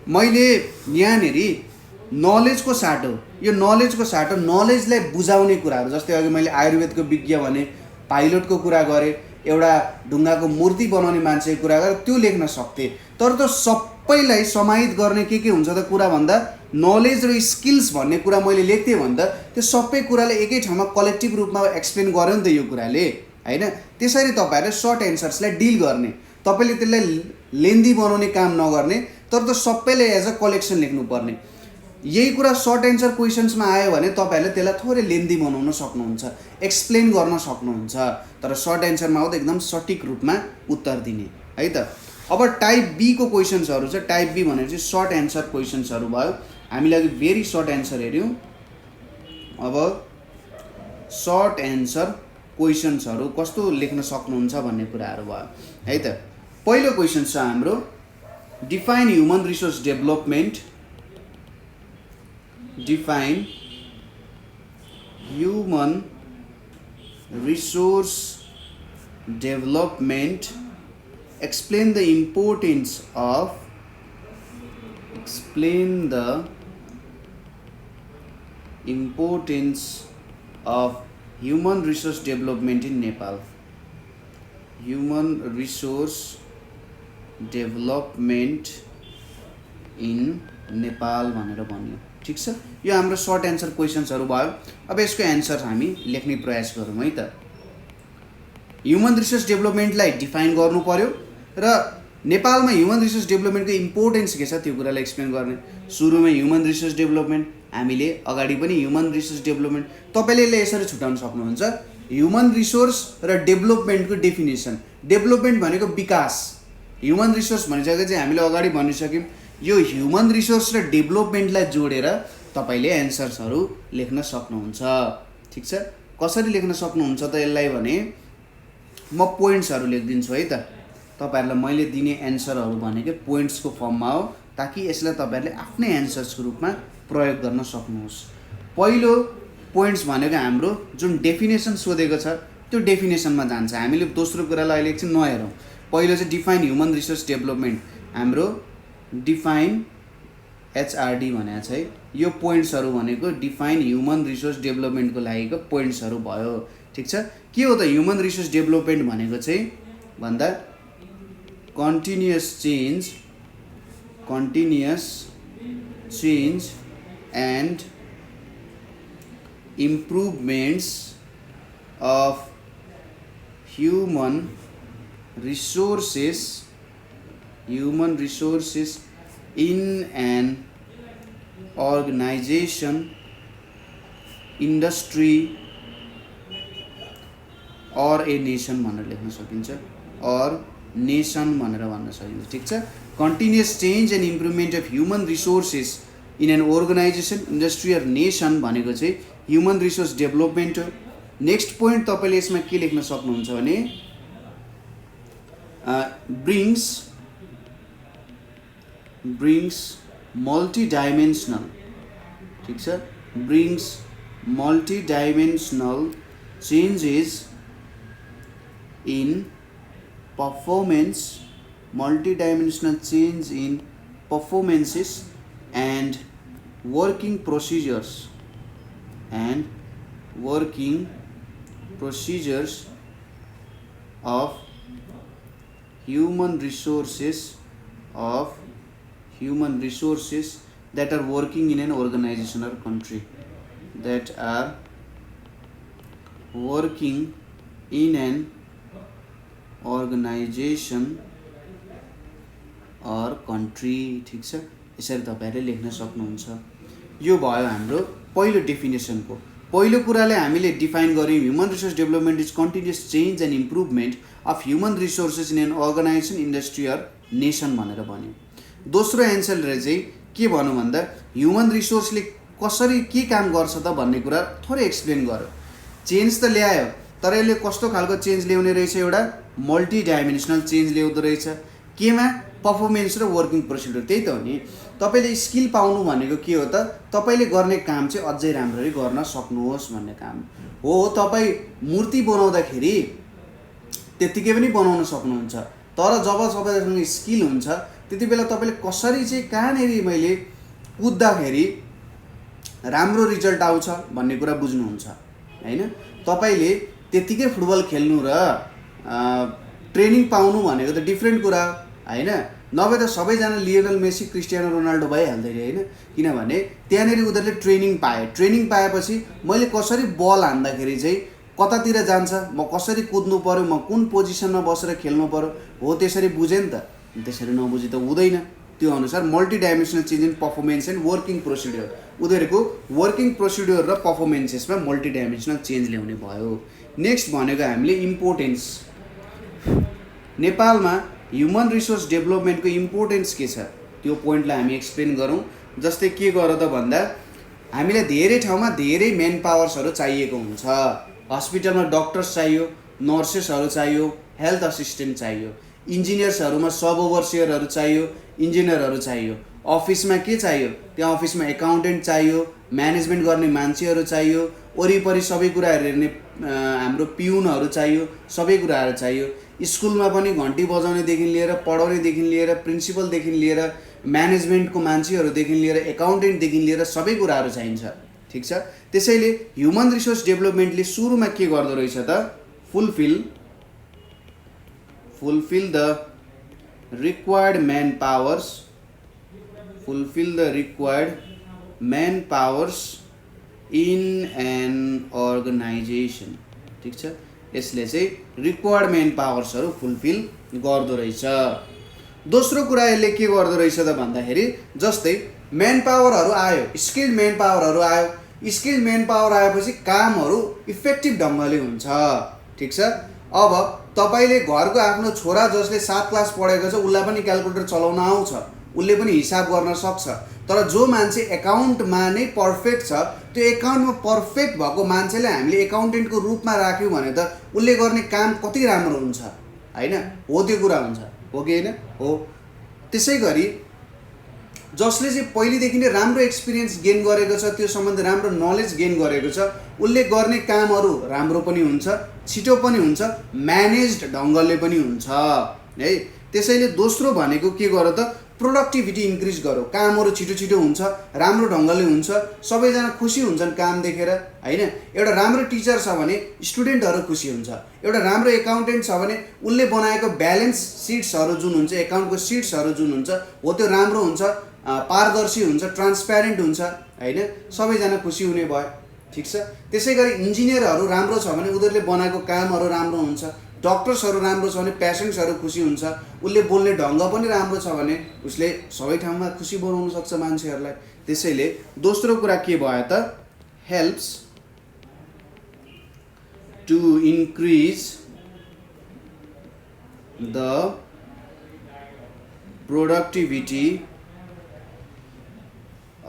मैले यहाँनेरि नलेजको साटो, यो नलेजको साटो नलेजलाई बुझाउने कुराहरु, जस्तै अघि मैले आयुर्वेदको विज्ञ भने, पाइलटको कुरा गरे, एउटा ढुङ्गाको मूर्ति बनाउने मान्छेको कुरा गरे, त्यो लेख्न सक्थे। तर त्यो सबैलाई समाहित गर्ने के हुन्छ त कुरा भन्दा, नलेज र स्किल्स भन्ने कुरा मैले लेख्थे भन्दा त्यो सबै कुराले एकै ठाउँमा कलेक्टिभ रूपमा एक्सप्लेन गर्यो नि त यो कुराले हैन। त्यसरी तपाईहरुले सर्ट एन्सर्सलाई डिल गर्ने, तपाईले त्यसलाई लेन्दी बनाउने काम नगर्ने, तर त्यो सबैले एज अ कलेक्सन लेख्नु पर्ने। यही कुरा सर्ट एन्सर क्वेशन्समा आयो भने तपाईहरुले त्यसलाई थोरै लेन्दी बनाउन सक्नुहुन्छ, एक्सप्लेन गर्न सक्नुहुन्छ, तर सर्ट एन्सरमा आउँदा एकदम सटिक रूपमा उत्तर दिने है त। अब टाइप बी को क्वेशन्सहरु छ। टाइप बी भनेको चाहिँ सर्ट एन्सर क्वेशन्सहरु भयो। हामीले अघि भेरी सर्ट एन्सर हेर्यौं। अब सर्ट एन्सर क्वेशन्सहरु कस्तो लेख्न सक्नुहुन्छ भन्ने कुराहरु भयो है त। पहिलो क्वेशन छ हाम्रो, define human resource development. Define human resource development. Explain the importance of human resource development in Nepal, human resource development in Nepal भनेर भन्यो। ठिक छ, यो हाम्रो सर्ट एन्सर क्वेसन्सहरू भयो। अब यसको एन्सर हामी लेख्ने प्रयास गरौँ है त। ह्युमन रिसोर्स डेभलपमेन्टलाई डिफाइन गर्नु पर्यो र नेपालमा ह्युमन रिसोर्स डेभलपमेन्टको इम्पोर्टेन्स के छ त्यो कुरालाई एक्सप्लेन गर्ने। सुरुमै ह्युमन रिसोर्स डेभलपमेन्ट, हामीले अगाडि पनि ह्युमन रिसोर्स डेभलपमेन्ट, तपाईँले यसलाई यसरी छुटाउन सक्नुहुन्छ। ह्युमन रिसोर्स र डेभलपमेन्टको डेफिनेसन, डेभलपमेन्ट भनेको विकास, ह्युमन रिसोर्स भनिसकेको चाहिँ हामीले अगाडि भनिसक्यौँ। यो ह्युमन रिसोर्स र डेभलपमेन्टलाई जोडेर तपाईँले एन्सर्सहरू लेख्न सक्नुहुन्छ। ठिक छ, कसरी लेख्न सक्नुहुन्छ त यसलाई भने म पोइन्ट्सहरू लेखिदिन्छु है त। तपाईँहरूलाई मैले दिने एन्सरहरू भनेको पोइन्ट्सको फर्ममा हो, ताकि यसलाई तपाईँहरूले आफ्नै एन्सर्सको रूपमा प्रयोग गर्न सक्नुहोस्। पहिलो पोइन्ट्स भनेको हाम्रो जुन डेफिनेसन सोधेको छ त्यो डेफिनेसनमा जान्छ। हामीले दोस्रो कुरालाई अहिले एकछिन नहेरौँ। पहिलो चाहिँ डिफाइन ह्युमन रिसोर्स डेभलपमेन्ट, हाम्रो डिफाइन HRD भनेको छ है। यो पोइन्ट्सहरू भनेको डिफाइन ह्युमन रिसोर्स डेभलपमेन्टको लागिको पोइन्ट्सहरू भयो। ठिक छ, के हो त ह्युमन रिसोर्स डेभलपमेन्ट भनेको चाहिँ भन्दा continuous change and improvements of human resources in an organization, industry or a nation भनेर लेख्न सकिन्छ, or nation भनेर भन्न सकिन्छ। ठिक छ, continuous change and improvement of human resources in an organisation, industry or nation भनेको चाहिँ ह्युमन रिसोर्स डेभलपमेन्ट हो। नेक्स्ट पोइन्ट तपाईँले यसमा के लेख्न सक्नुहुन्छ भने brings multi-dimensional, ठीक छ, brings multi-dimensional changes in performance, multi-dimensional change in performances and working procedures of human resources that are working in an organization or country, ठिक छ, यसरी तपाईँहरूले लेख्न सक्नुहुन्छ। यो भयो हाम्रो पहिलो डेफिनेसनको। पहिलो कुराले हामीले डिफाइन गर्यौँ human resource development is continuous change and improvement of human resources in an organisation, industry or nation भनेर भन्यो। दोस्रो एन्सरले चाहिँ के भनौँ भन्दा ह्युमन रिसोर्सले कसरी के काम गर्छ त भन्ने कुरा थोरै एक्सप्लेन गर्यो। चेन्ज त ल्यायो, तर यसले कस्तो खालको चेन्ज ल्याउने रहेछ, एउटा मल्टी डाइमेन्सनल चेन्ज ल्याउँदो रहेछ। केमा? पर्फर्मेन्स र वर्किङ प्रोसिड्युर। त्यही त हो नि, तपाईँले स्किल पाउनु भनेको के हो त, तपाईँले गर्ने काम चाहिँ अझै राम्ररी गर्न सक्नुहोस् भन्ने काम हो। तपाईँ मूर्ति बनाउँदाखेरि त्यत्तिकै पनि बनाउन सक्नुहुन्छ, तर जब तपाईँसँग स्किल हुन्छ त्यति बेला तपाईँले कसरी चाहिँ कहाँनिर मैले कुद्दाखेरि राम्रो रिजल्ट आउँछ भन्ने कुरा बुझ्नुहुन्छ हैन। तपाईँले त्यत्तिकै फुटबल खेल्नु र ट्रेनिङ पाउनु भनेको त डिफ्रेन्ट कुरा हैन। नभए त सबैजना लियोनल मेसी, क्रिस्टियानो रोनाल्डो भइहाल्दैन हैन, किनभने त्यहाँनिर उनीहरूले ट्रेनिङ पाएपछि मैले कसरी बल हान्दाखेरि चाहिँ कतातिर जान्छ, म कसरी कुद्नु पर्यो, म कुन पोजिसनमा बसेर खेल्नु पर्यो, हो त्यसरी बुझेँ नि त। त्यसरी नबुझी त हुँदैन। त्यो अनुसार multi dimensional change in performance and working procedure, उनीहरूको वर्किङ प्रोसिड्युर र पर्फर्मेन्सेसमा मल्टी डाइमेन्सनल चेन्ज ल्याउने भयो। नेक्स्ट भनेको हामीले इम्पोर्टेन्स, नेपालमा ह्युमन रिसोर्स डेभलपमेन्टको इम्पोर्टेन्स के छ त्यो पोइन्टलाई हामी एक्सप्लेन गरौँ। जस्तै के गर त भन्दा हामीलाई धेरै ठाउँमा धेरै मेन पावर्सहरू चाहिएको हुन्छ। हस्पिटलमा डक्टर्स चाहियो, नर्सेसहरू चाहियो, हेल्थ असिस्टेन्ट चाहियो, इन्जिनियर्सहरूमा सब ओभरसियरहरू चाहियो, इन्जिनियरहरू चाहियो। अफिसमा के चाहियो? त्यहाँ अफिसमा एकाउन्टेन्ट चाहियो, म्यानेजमेन्ट गर्ने मान्छेहरू चाहियो, वरिपरि सबै कुराहरू हेर्ने हाम्रो पिउनहरू चाहियो, सबै कुराहरू चाहियो। स्कुलमा पनि घन्टी बजाउनेदेखि लिएर, पढाउनेदेखि लिएर, प्रिन्सिपलदेखि लिएर, म्यानेजमेन्टको मान्छेहरूदेखि लिएर, एकाउन्टेन्टदेखि लिएर सबै कुराहरू चाहिन्छ ठिक छ। त्यसैले ह्युमन रिसोर्स डेभलपमेन्टले सुरुमा के गर्दो रहेछ त fulfill the required manpowers in an organization। ठिक छ, यसले चाहिँ रिक्वायर्ड म्यान पावर्सहरू फुलफिल गर्दो रहेछ। दोस्रो कुरा यसले के गर्दो रहेछ त भन्दाखेरि जस्तै म्यान पावरहरू आयो, स्किल्ड म्यान पावरहरू आयो, स्किल्ड म्यान पावर आएपछि कामहरू इफेक्टिभ ढङ्गले हुन्छ। ठिक छ। अब तपाईँले घरको आफ्नो छोरा जसले 7 क्लास पढेको छ उसलाई पनि क्यालकुलेटर चलाउन आउँछ, उसले पनि हिसाब गर्न सक्छ। तर जो मान्छे एकाउन्टमा नै पर्फेक्ट छ, त्यो एकाउन्टमा पर्फेक्ट भएको मान्छेले हामीले एकाउन्टेन्टको रूपमा राख्यौँ भने त उसले गर्ने काम कति राम्रो हुन्छ, होइन? हो, त्यो कुरा हुन्छ, हो कि होइन? हो। त्यसै गरी जसले चाहिँ पहिलेदेखि नै राम्रो एक्सपिरियन्स गेन गरेको छ, त्यो सम्बन्धी राम्रो नलेज गेन गरेको छ, उसले गर्ने कामहरू राम्रो पनि हुन्छ, छिटो पनि हुन्छ, म्यानेज्ड ढङ्गले पनि हुन्छ है। त्यसैले दोस्रो भनेको के गर त प्रोडक्टिभिटी इन्क्रिज गरौँ, कामहरू छिटो छिटो हुन्छ, राम्रो ढङ्गले हुन्छ, सबैजना खुसी हुन्छन् काम देखेर, होइन? एउटा राम्रो टिचर छ भने स्टुडेन्टहरू खुसी हुन्छ, एउटा राम्रो एकाउन्टेन्ट छ भने उसले बनाएको ब्यालेन्स सिट्सहरू जुन हुन्छ, एकाउन्टको सिट्सहरू जुन हुन्छ, हो त्यो राम्रो हुन्छ, पारदर्शी हुन्छ, ट्रान्सप्यारेन्ट हुन्छ, होइन? सबैजना खुसी हुने भयो। ठिक छ। त्यसै गरी इन्जिनियरहरू राम्रो छ भने उनीहरूले बनाएको कामहरू राम्रो हुन्छ, डक्टर्सहरू राम्रो छ भने पेसेन्ट्सहरू खुसी हुन्छ, उसले बोल्ने ढङ्ग पनि राम्रो छ भने उसले सबै ठाउँमा खुसी बनाउन सक्छ मान्छेहरूलाई। त्यसैले दोस्रो कुरा के भयो त helps to increase the productivity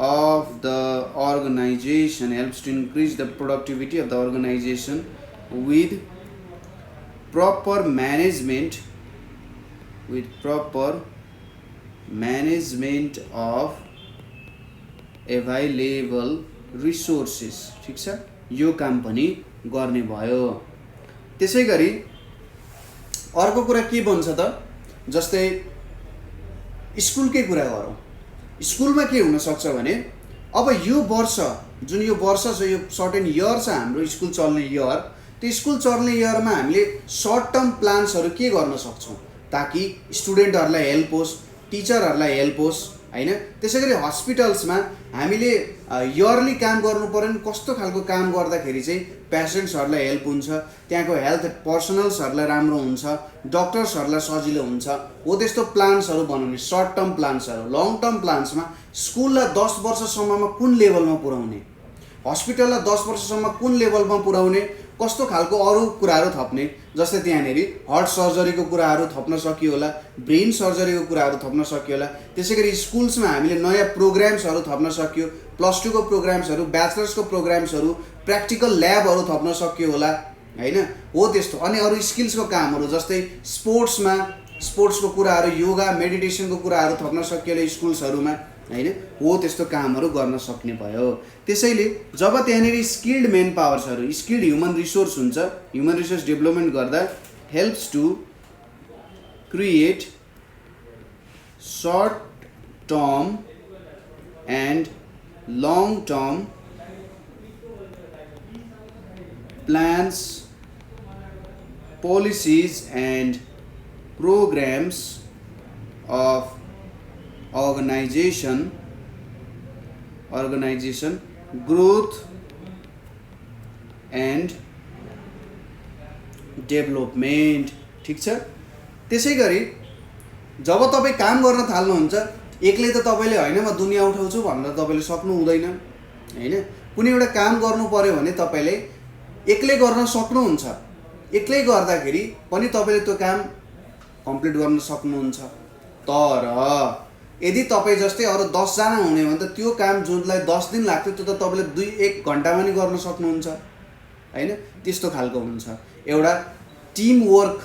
of the organization, helps to increase the productivity of the organization with proper management of available resources। ठिक छ, यो काम पनि गर्ने भयो। त्यसै गरी अर्को कुरा के भन्छ त, जस्तै स्कुलकै कुरा गरौँ। स्कुलमा के हुन सक्छ भने अब यो वर्ष जुन यो वर्ष छ, यो सर्टेन इयर छ हाम्रो स्कुल चल्ने इयर, त्यो स्कुल चल्ने इयरमा हामीले सर्ट टर्म प्लान्सहरू के गर्न सक्छौँ ताकि स्टुडेन्टहरूलाई हेल्प होस्, टिचरहरूलाई हेल्प होस्, होइन? त्यसै गरी हस्पिटल्समा हामीले इयरली काम गर्नु पऱ्यो भने कस्तो खालको काम गर्दाखेरि चाहिँ पेसेन्ट्सहरूलाई हेल्प हुन्छ, त्यहाँको हेल्थ पर्सनल्सहरूलाई राम्रो हुन्छ, डक्टर्सहरूलाई सजिलो हुन्छ, हो त्यस्तो प्लान्सहरू बनाउने, सर्ट टर्म प्लान्सहरू। लङ टर्म प्लान्समा स्कुललाई 10 वर्षसम्ममा कुन लेभलमा पुर्याउने, हस्पिटललाई 10 वर्षसम्म कुन लेभलमा पुर्याउने, कस्तो खालको अरू कुराहरू थप्ने, जस्तै त्यहाँनिर हार्ट सर्जरीको कुराहरू थप्न सकियो होला, ब्रेन सर्जरीको कुराहरू थप्न सकियो होला। त्यसै गरी स्कुल्समा हामीले नयाँ प्रोग्राम्सहरू थप्न सक्यो, +2 को प्रोग्राम्सहरू, ब्याचलर्सको प्रोग्राम्सहरू, प्र्याक्टिकल ल्याबहरू थप्न सक्यो होला, होइन? हो त्यस्तो। अनि अरू स्किल्सको कामहरू जस्तै स्पोर्ट्सको कुराहरू, योगा मेडिटेसनको कुराहरू थप्न सकियो होला स्कुल्सहरूमा, होइन? हो त्यस्तो कामहरू गर्न सक्ने भयो। त्यसैले जब त्यहाँनिर स्किल्ड म्यान पावर्सहरू, स्किल्ड ह्युमन रिसोर्स हुन्छ, ह्युमन रिसोर्स डेभलपमेन्ट गर्दा helps to create short term and long term plans, policies and programs of organization growth and development। ठिक छ। त्यसै गरी जब तपाईँ काम गर्न थाल्नुहुन्छ एक्लै त तपाईँले होइन म दुनियाँ उठाउँछु भनेर तपाईँले सक्नु हुँदैन, होइन? कुनै एउटा काम गर्नु पर्यो भने तपाईँले एक्लै गर्न सक्नुहुन्छ, एक्लै गर्दाखेरि पनि तपाईँले त्यो काम कम्प्लिट गर्न सक्नुहुन्छ। तर यदि तपाईँ जस्तै अरू 10 जना हुने भने त त्यो काम जुनलाई 10 दिन लाग्थ्यो त्यो त तपाईँले 2-1 घन्टामा नि गर्न सक्नुहुन्छ, होइन? त्यस्तो खालको हुन्छ। एउटा टिम वर्क,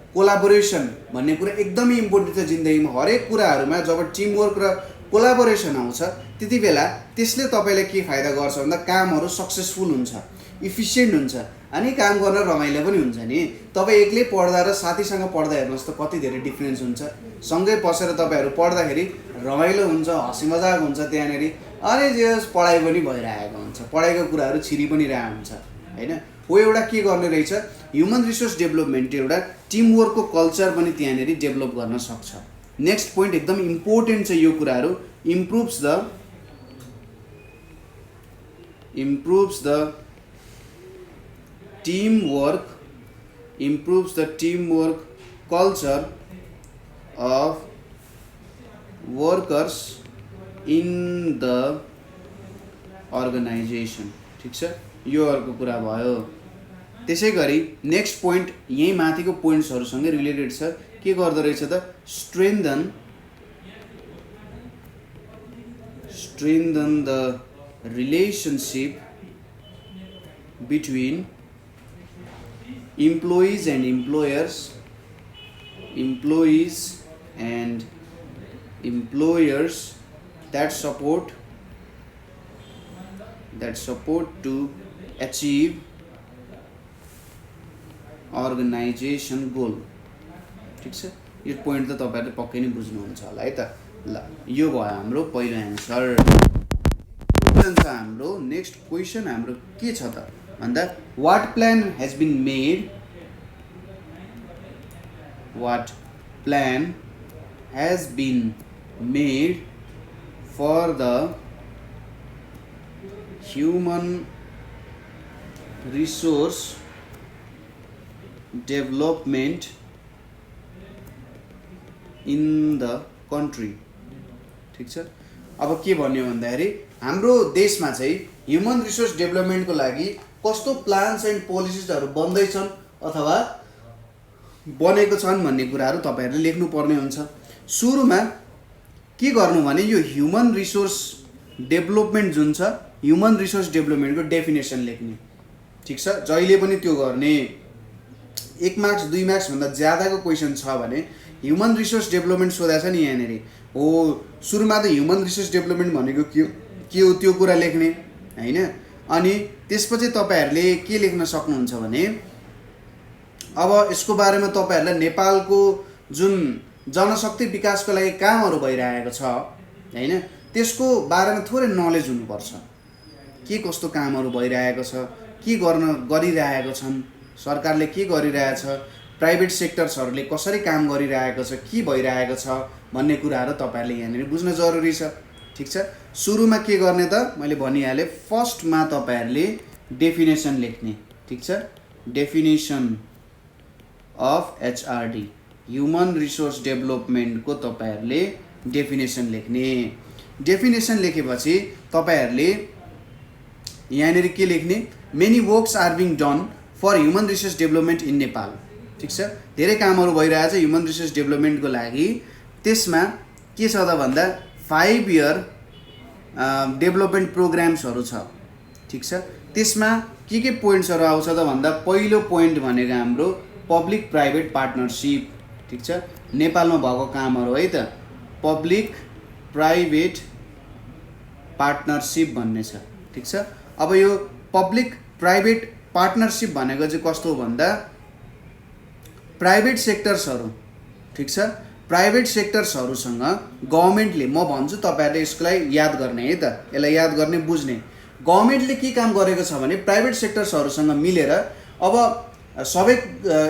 कोलाबोरेसन भन्ने कुरा एकदमै इम्पोर्टेन्ट छ जिन्दगीमा। हरेक कुराहरूमा जब टिम वर्क र कोलाबोरेसन आउँछ त्यति बेला त्यसले तपाईँलाई के फाइदा गर्छ भन्दा कामहरू सक्सेसफुल हुन्छ, इफिसियन्ट हुन्छ, अनि काम गर्न रमाइलो पनि हुन्छ नि। तपाईँ एक्लै पढ्दा र साथीसँग पढ्दा हेर्नुहोस् त कति धेरै डिफ्रेन्स हुन्छ। सँगै बसेर तपाईँहरू पढ्दाखेरि रमाइलो हुन्छ, हँसी मजाक हुन्छ त्यहाँनिर, अनि जे पढाइ पनि भइरहेको हुन्छ, पढाइको कुराहरू छिरी पनि रहेको हुन्छ होइन। हो एउटा के गर्ने रहेछ, ह्युमन रिसोर्स डेभलपमेन्ट एउटा टिमवर्कको कल्चर पनि त्यहाँनिर डेभलप गर्न सक्छ। नेक्स्ट पोइन्ट एकदम इम्पोर्टेन्ट छ यो कुराहरू, improves the teamwork culture of workers in the organisation. ठिक छ, यो अर्को कुरा भयो। त्यसै गरी नेक्स्ट पोइन्ट यही माथिको पोइन्ट्सहरूसँगै रिलेटेड छ, के गर्दो रहेछ त, strengthen the relationship between employees and employers that support to achieve organization goal। ठिक छ, यो पोइन्ट त तपाईहरुले पक्कै नै बुझ्नुहुन्छ होला है त। ल यो भयो हाम्रो पहिलो एन्सर। क्वेसन छ हाम्रो नेक्स्ट क्वेसन हाम्रो के छ त भन्दा what plan has been made for the human resource development in the country। ठिक छ, अब के भन्यो भन्दाखेरि हाम्रो देशमा चाहिँ ह्युमन रिसोर्स डेभलपमेन्टको लागि कस्तो प्लान्स एन्ड पोलिसिजहरू बन्दैछन् अथवा बनेको छन् भन्ने कुराहरू तपाईहरुले लेख्नु पर्ने हुन्छ। सुरुमा के गर्नु भने यो ह्युमन रिसोर्स डेभलपमेन्ट जुन छ, ह्युमन रिसोर्स डेभलपमेन्टको डेफिनेसन लेख्ने। ठिक छ, जहिले पनि त्यो गर्ने। 1 मार्क्स 2 मार्क्स भन्दा ज्यादाको क्वेसन छ भने ह्युमन रिसोर्स डेभलपमेन्ट सोधेको छ नि यहाँनिर, हो सुरुमा त ह्युमन रिसोर्स डेभलपमेन्ट भनेको के हो त्यो कुरा लेख्ने हैन। अनि त्यसपछि तपाईहरुले के लेख्न सक्नुहुन्छ भने अब यसको बारेमा तपाईहरुलाई नेपालको जुन जनशक्ति विकासको लागि कामहरू भइरहेको छ हैन, त्यसको बारेमा थोरै नलेज हुनुपर्छ। के कस्तो कामहरू भइरहेको छ, के गरिरहेको छन्, सरकारले के गरिरहेछ, प्राइभेट सेक्टर्सहरूले कसरी काम गरिरहेको छ, के भइरहेको छ भन्ने कुराहरू तपाईहरुले यहाँनिर बुझ्न जरुरी छ। ठिक छ, सुरुमा के गर्ने त मैले भनिहालेँ, फर्स्टमा तपाईहरुले डेफिनेसन लेख्ने। ठिक छ, definition of HRD human resource डेभलपमेन्टको तपाईहरुले डेफिनेसन लेख्ने। डेफिनेसन लेखेपछि तपाईहरुले यहाँनिर के लेख्ने, many works are being done for human resource development in Nepal. ठिक छ, धेरै कामहरू भइरहेछ ह्युमन रिसोर्स डेभलपमेन्टको लागि। त्यसमा के छ त भन्दा 5 इयर डेभलपमेन्ट प्रोग्राम्सहरू छ। ठिक छ, त्यसमा के पोइन्ट्सहरू आउँछ त भन्दा पहिलो पोइन्ट भनेको हाम्रो पब्लिक प्राइभेट पार्टनरसिप। ठिक छ, नेपालमा भएको कामहरू है त, पब्लिक प्राइभेट पार्टनरसिप भन्ने छ। ठिक छ, अब यो पब्लिक प्राइभेट पार्टनरसिप भनेको चाहिँ कस्तो हो भन्दा प्राइभेट सेक्टर्सहरू, ठिक छ, प्राइभेट सेक्टर्सहरूसँग गभर्नमेन्टले, म भन्छु तपाईहरुले यसलाई याद गर्ने है त, यसलाई याद गर्ने बुझ्ने, गभर्नमेन्टले के काम गरेको छ भने प्राइभेट सेक्टर्सहरूसँग मिलेर अब सबै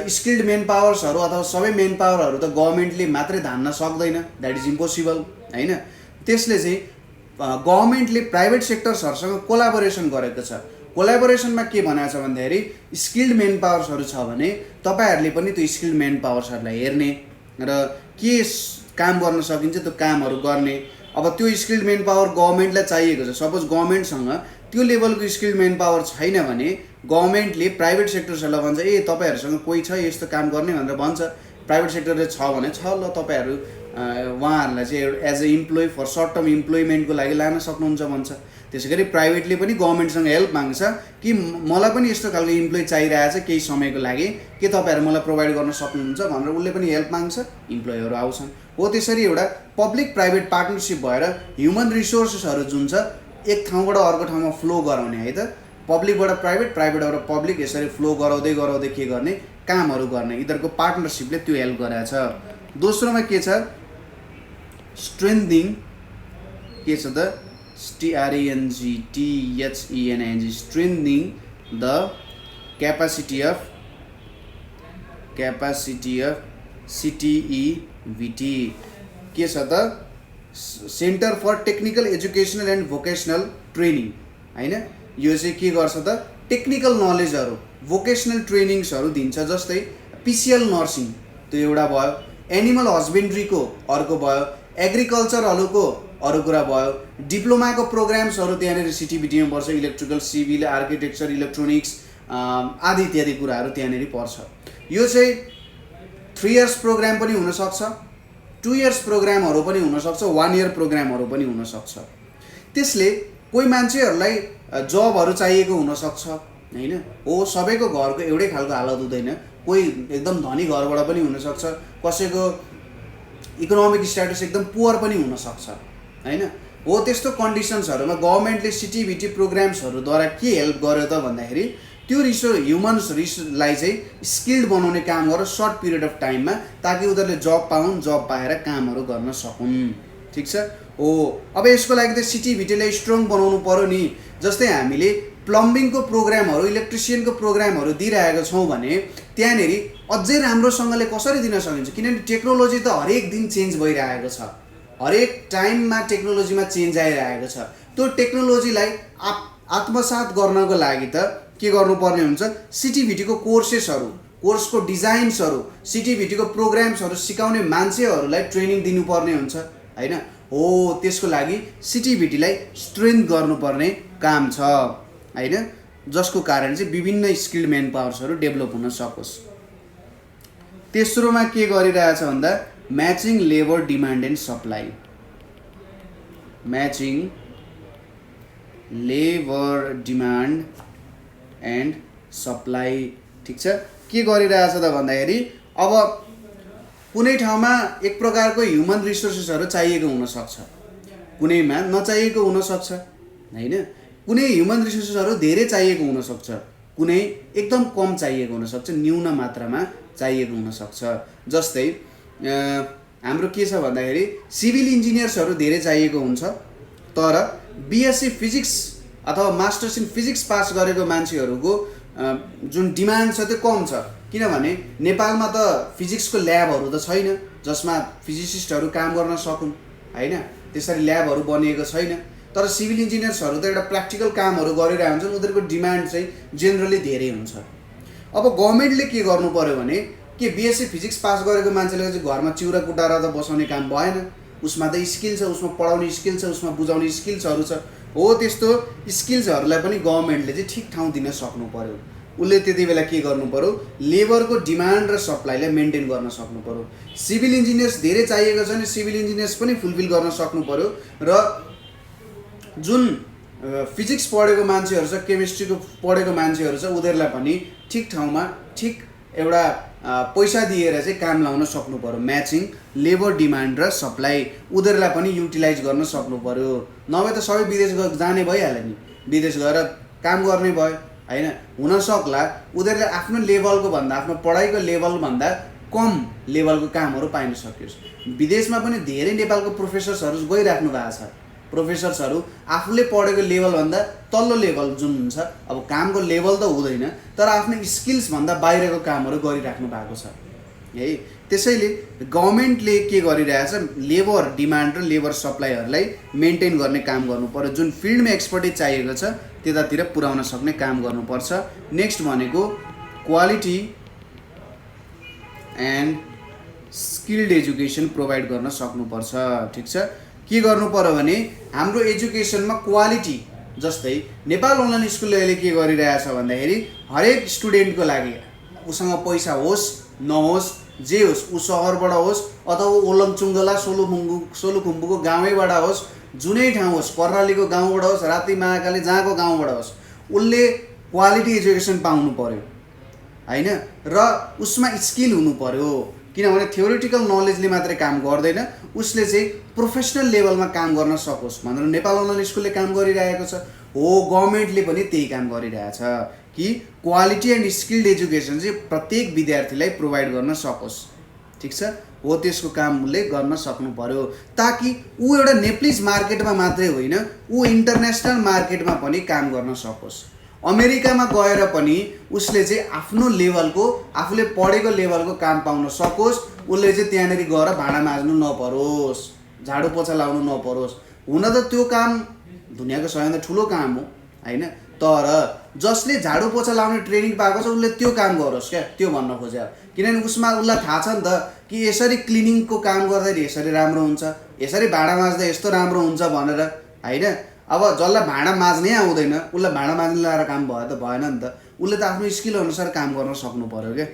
स्किल्ड मेन पावर्सहरू अथवा सबै मेन पावरहरू त गभर्नमेन्टले मात्रै धान्न सक्दैन, द्याट इज इम्पोसिबल हैन। त्यसले चाहिँ गभर्नमेन्टले प्राइभेट सेक्टर्सहरूसँग कोलाबोरेसन गरेको छ। कोलाबोरेसनमा के भनेको छ भन्दाखेरि स्किल्ड मेन पावर्सहरू छ भने तपाईहरुले पनि त्यो स्किल्ड मेन पावर्सहरूलाई हेर्ने र के काम गर्न सकिन्छ त्यो कामहरू गर्ने। अब त्यो स्किल्ड मेन पावर गभर्नमेन्टलाई चाहिएको छ, सपोज गभर्नमेन्टसँग त्यो लेभलको स्किल्ड मेन पावर छैन भने गभर्नमेन्टले प्राइभेट सेक्टर्सहरूलाई भन्छ ए तपाईहरुसँग कोही छ यस्तो काम गर्ने भनेर भन्छ। प्राइभेट सेक्टरले छ भने छ, ल तपाईहरु उहाँहरूलाई चाहिँ as a employee for short term इम्प्लोइमेन्टको लागि लान सक्नुहुन्छ भन्छ। त्यसैगरी प्राइभेटले पनि गभर्नमेन्टसँग हेल्प माग्छ कि मलाई पनि यस्तो खालको इम्प्लोइ चाहिरहेछ केही समयको लागि, के तपाईहरु मलाई प्रोभाइड गर्न सक्नुहुन्छ भनेर उसले पनि हेल्प माग्छ, इम्प्लोइहरू आउँछन्। हो त्यसरी एउटा पब्लिक प्राइभेट पार्टनरसिप भएर ह्युमन रिसोर्सेसहरू जुन छ एक ठाउँबाट अर्को ठाउँमा फ्लो गराउने है त, पब्लिकबाट प्राइभेट, प्राइभेटबाट पब्लिक, यसरी फ्लो गराउँदै गराउँदै के गर्ने कामहरू गर्ने, यिनीहरूको पार्टनरसिपले त्यो हेल्प गरेको छ। दोस्रोमा के छ, स्ट्रेन्थनिङ के छ त STRENGTHENING strengthening the capacity of CTEVT के छ त centre for technical educational and vocational training हैन। यो चाहिँ के गर्छ त टेक्निकल नलेजहरू भोकेसनल ट्रेनिङ्सहरू दिन्छ, जस्तै PCL नर्सिङ त्यो एउटा भयो, एनिमल हस्बेन्ड्रीको अर्को भयो, एग्रिकल्चरहरूको अरू कुरा भयो, डिप्लोमाको प्रोग्राम्सहरू त्यहाँनिर CTBT मा पर्छ, इलेक्ट्रिकल, सिभिल, आर्किटेक्चर, इलेक्ट्रोनिक्स आदि इत्यादि कुराहरू त्यहाँनिर पर्छ। यो चाहिँ 3 इयर्स प्रोग्राम पनि हुनसक्छ, 2 इयर्स प्रोग्रामहरू पनि हुनसक्छ, 1 इयर प्रोग्रामहरू पनि हुनसक्छ। त्यसले कोही मान्छेहरूलाई जबहरू चाहिएको हुनसक्छ हैन। हो सबैको घरको एउटै खालको हालत हुँदैन, कोही एकदम धनी घरबाट पनि हुनसक्छ, कसैको इकोनोमिक स्ट्याटस एकदम पुवर पनि हुनसक्छ हैन। हो त्यस्तो कन्डिसन्सहरूमा गभर्मेन्टले CTBT प्रोग्राम्सहरूद्वारा के हेल्प गर्यो त भन्दाखेरि त्यो ह्युमन्सलाई चाहिँ स्किल्ड बनाउने काम गर सर्ट पिरियड अफ टाइममा, ताकि उनीहरूले जब पाउन्, जब पाएर कामहरू गर्न सकुन्। ठिक छ। हो अब यसको लागि त CTBTलाई स्ट्रङ बनाउनु पर्यो नि। जस्तै हामीले प्लम्बिङको प्रोग्रामहरू, इलेक्ट्रिसियनको प्रोग्रामहरू दिइरहेको छौँ भने त्यहाँनिर अझै राम्रोसँगले कसरी दिन सकिन्छ, किनभने टेक्नोलोजी त हरेक दिन चेन्ज भइरहेको छ, हरेक टाइममा टेक्नोलोजीमा चेन्ज आइरहेको छ। त्यो टेक्नोलोजीलाई आत्मसात गर्नको लागि त के गर्नुपर्ने हुन्छ, CTBTको कोर्सेसहरू, कोर्सको डिजाइन्सहरू, CTBTको प्रोग्राम्सहरू सिकाउने मान्छेहरूलाई ट्रेनिङ दिनुपर्ने हुन्छ हैन। हो त्यसको लागि CTBTलाई स्ट्रेन्थ गर्नुपर्ने काम छ हैन, जसको कारण चाहिँ विभिन्न स्किल्ड म्यान पावर्सहरू डेभलप हुन सकोस्। तेस्रोमा के गरिरहेछ भन्दा matching labour demand and supply, matching labour demand and supply. ठिक छ। के गरिरहेछ त भन्दाखेरि अब कुनै ठाउँमा एक प्रकारको ह्युमन रिसोर्सेसहरू चाहिएको हुनसक्छ, कुनैमा नचाहिएको हुनसक्छ हैन। कुनै ह्युमन रिसोर्सेसहरू धेरै चाहिएको हुनसक्छ, कुनै एकदम कम चाहिएको हुनसक्छ, न्यून मात्रामा चाहिएको हुनसक्छ। जस्तै हाम्रो के छ भन्दाखेरि सिभिल इन्जिनियर्सहरू धेरै चाहिएको हुन्छ, तर BSc फिजिक्स अथवा मास्टर्स इन फिजिक्स पास गरेको मान्छेहरूको जुन डिमान्ड छ त्यो कम छ, किनभने नेपालमा त फिजिक्सको ल्याबहरू त छैन जसमा फिजिसिस्टहरू काम गर्न सकुन् हैन। त्यसरी ल्याबहरू बनिएको छैन। तर सिभिल इन्जिनियर्सहरू त एउटा प्र्याक्टिकल कामहरू गरिरहेको हुन्छन्, उनीहरूको डिमान्ड चाहिँ जेनरली धेरै हुन्छ। अब गभर्मेन्टले के गर्नु पर्यो भने के BSc फिजिक्स पास गरेको मान्छेले चाहिँ घरमा चिउरा कुटाएर त बसाउने काम भएन, उसमा त स्किल छ, उसमा पढाउने स्किल छ, उसमा बुझाउने स्किल्सहरू छ। हो त्यस्तो स्किल्सहरूलाई पनि गभर्मेन्टले चाहिँ ठिक ठाउँ दिन सक्नु पर्यो। उसले त्यति बेला के गर्नु पर्यो, लेबरको डिमान्ड र सप्लाईलाई मेन्टेन गर्न सक्नु पर्यो। सिभिल इन्जिनियर्स धेरै चाहिएको छ भने सिभिल इन्जिनियर्स पनि फुलफिल गर्न सक्नु पर्यो, र जुन फिजिक्स पढेको मान्छेहरू छ, केमिस्ट्रीको पढेको मान्छेहरू छ, उनीहरूलाई पनि ठिक ठाउँमा ठिक एउटा पैसा दिएर चाहिँ काम लाउन सक्नु पर्यो। म्याचिङ लेबर डिमान्ड र सप्लाई उनीहरूलाई पनि युटिलाइज गर्न सक्नु पर्यो। नभए त सबै विदेश जाने भइहाल्यो नि, विदेश गएर काम गर्ने भयो हैन। हुन सक्ला उनीहरूले आफ्नो लेभलको भन्दा, आफ्नो पढाइको लेभलभन्दा कम लेभलको कामहरू पाइन सकियोस्। विदेशमा पनि धेरै नेपालको प्रोफेसर्सहरू गइराख्नु भएको छ। प्रोफेसर्सहरू आफूले पढेको लेभलभन्दा तल्लो लेभल जुन हुन्छ, अब कामको लेभल त हुँदैन तर आफ्नो स्किल्सभन्दा बाहिरको कामहरू गरिराख्नु भएको छ है। त्यसैले गभर्मेन्टले के गरिरहेछ, लेबर डिमान्ड र लेबर सप्लाईहरूलाई मेन्टेन गर्ने काम गर्नु पर्यो। जुन फिल्डमा एक्सपर्टिज चाहिएको छ त्यतातिर पुर्याउन सक्ने काम गर्नुपर्छ। नेक्स्ट भनेको quality and skilled education provide गर्न सक्नुपर्छ। ठिक छ। के गर्नु पर्यो भने हाम्रो एजुकेसनमा क्वालिटी, जस्तै नेपाल अनलाइन स्कुलले अहिले के गरिरहेछ भन्दाखेरि हरेक स्टुडेन्टको लागि उसँग पैसा होस् नहोस्, जे होस्, ऊ सहरबाट होस् अथवा ओलमचुङ्गला सोलुखुम्बुको गाउँैबाट होस्, जुनै ठाउँ होस्, कर्णालीको गाउँबाट होस्, राति महाकाली जहाँको गाउँबाट होस्, उसले क्वालिटी एजुकेसन पाउनु पर्यो हैन। र उसमा स्किल हुनु पर्यो, किनभने थ्योरिटिकल नलेजले मात्रै काम गर्दैन, उसले चाहिँ प्रोफेसनल लेभलमा काम गर्न सकोस् भनेर नेपाल अनलाइन स्कुलले काम गरिरहेको छ। हो गभर्मेन्टले पनि त्यही काम गरिरहेछ कि क्वालिटी एन्ड स्किल्ड एजुकेसन चाहिँ प्रत्येक विद्यार्थीलाई प्रोभाइड गर्न सकोस् ठिक छ, हो त्यसको काम उसले गर्न सक्नु पर्यो, ताकि ऊ एउटा नेप्लिज मार्केटमा मात्रै होइन, ऊ इन्टरनेसनल मार्केटमा पनि काम गर्न सकोस्। अमेरिकामा गएर पनि उसले चाहिँ आफ्नो लेभलको, आफूले पढेको लेभलको काम पाउन सकोस्। उसले चाहिँ त्यहाँनिर गएर भाँडा माझ्नु नपरोस्, झाडु पोछा लाउनु नपरोस्। हुन त त्यो काम दुनियाँको सबैभन्दा ठुलो काम हो होइन, तर जसले झाडु पोछा लाउने ट्रेनिङ पाएको छ उसले त्यो काम गरोस् क्या, त्यो भन्न खोज्यो। किनभने उसलाई थाहा छ नि त कि यसरी क्लिनिङको काम गर्दाखेरि यसरी राम्रो हुन्छ, यसरी भाँडा माझ्दा यस्तो राम्रो हुन्छ भनेर होइन। अब जसलाई भाँडा माझ्नै आउँदैन उसलाई भाँडा माझ्ने लगाएर काम भयो त भएन नि त, उसले त आफ्नो स्किल अनुसार काम गर्न सक्नु पर्यो क्या।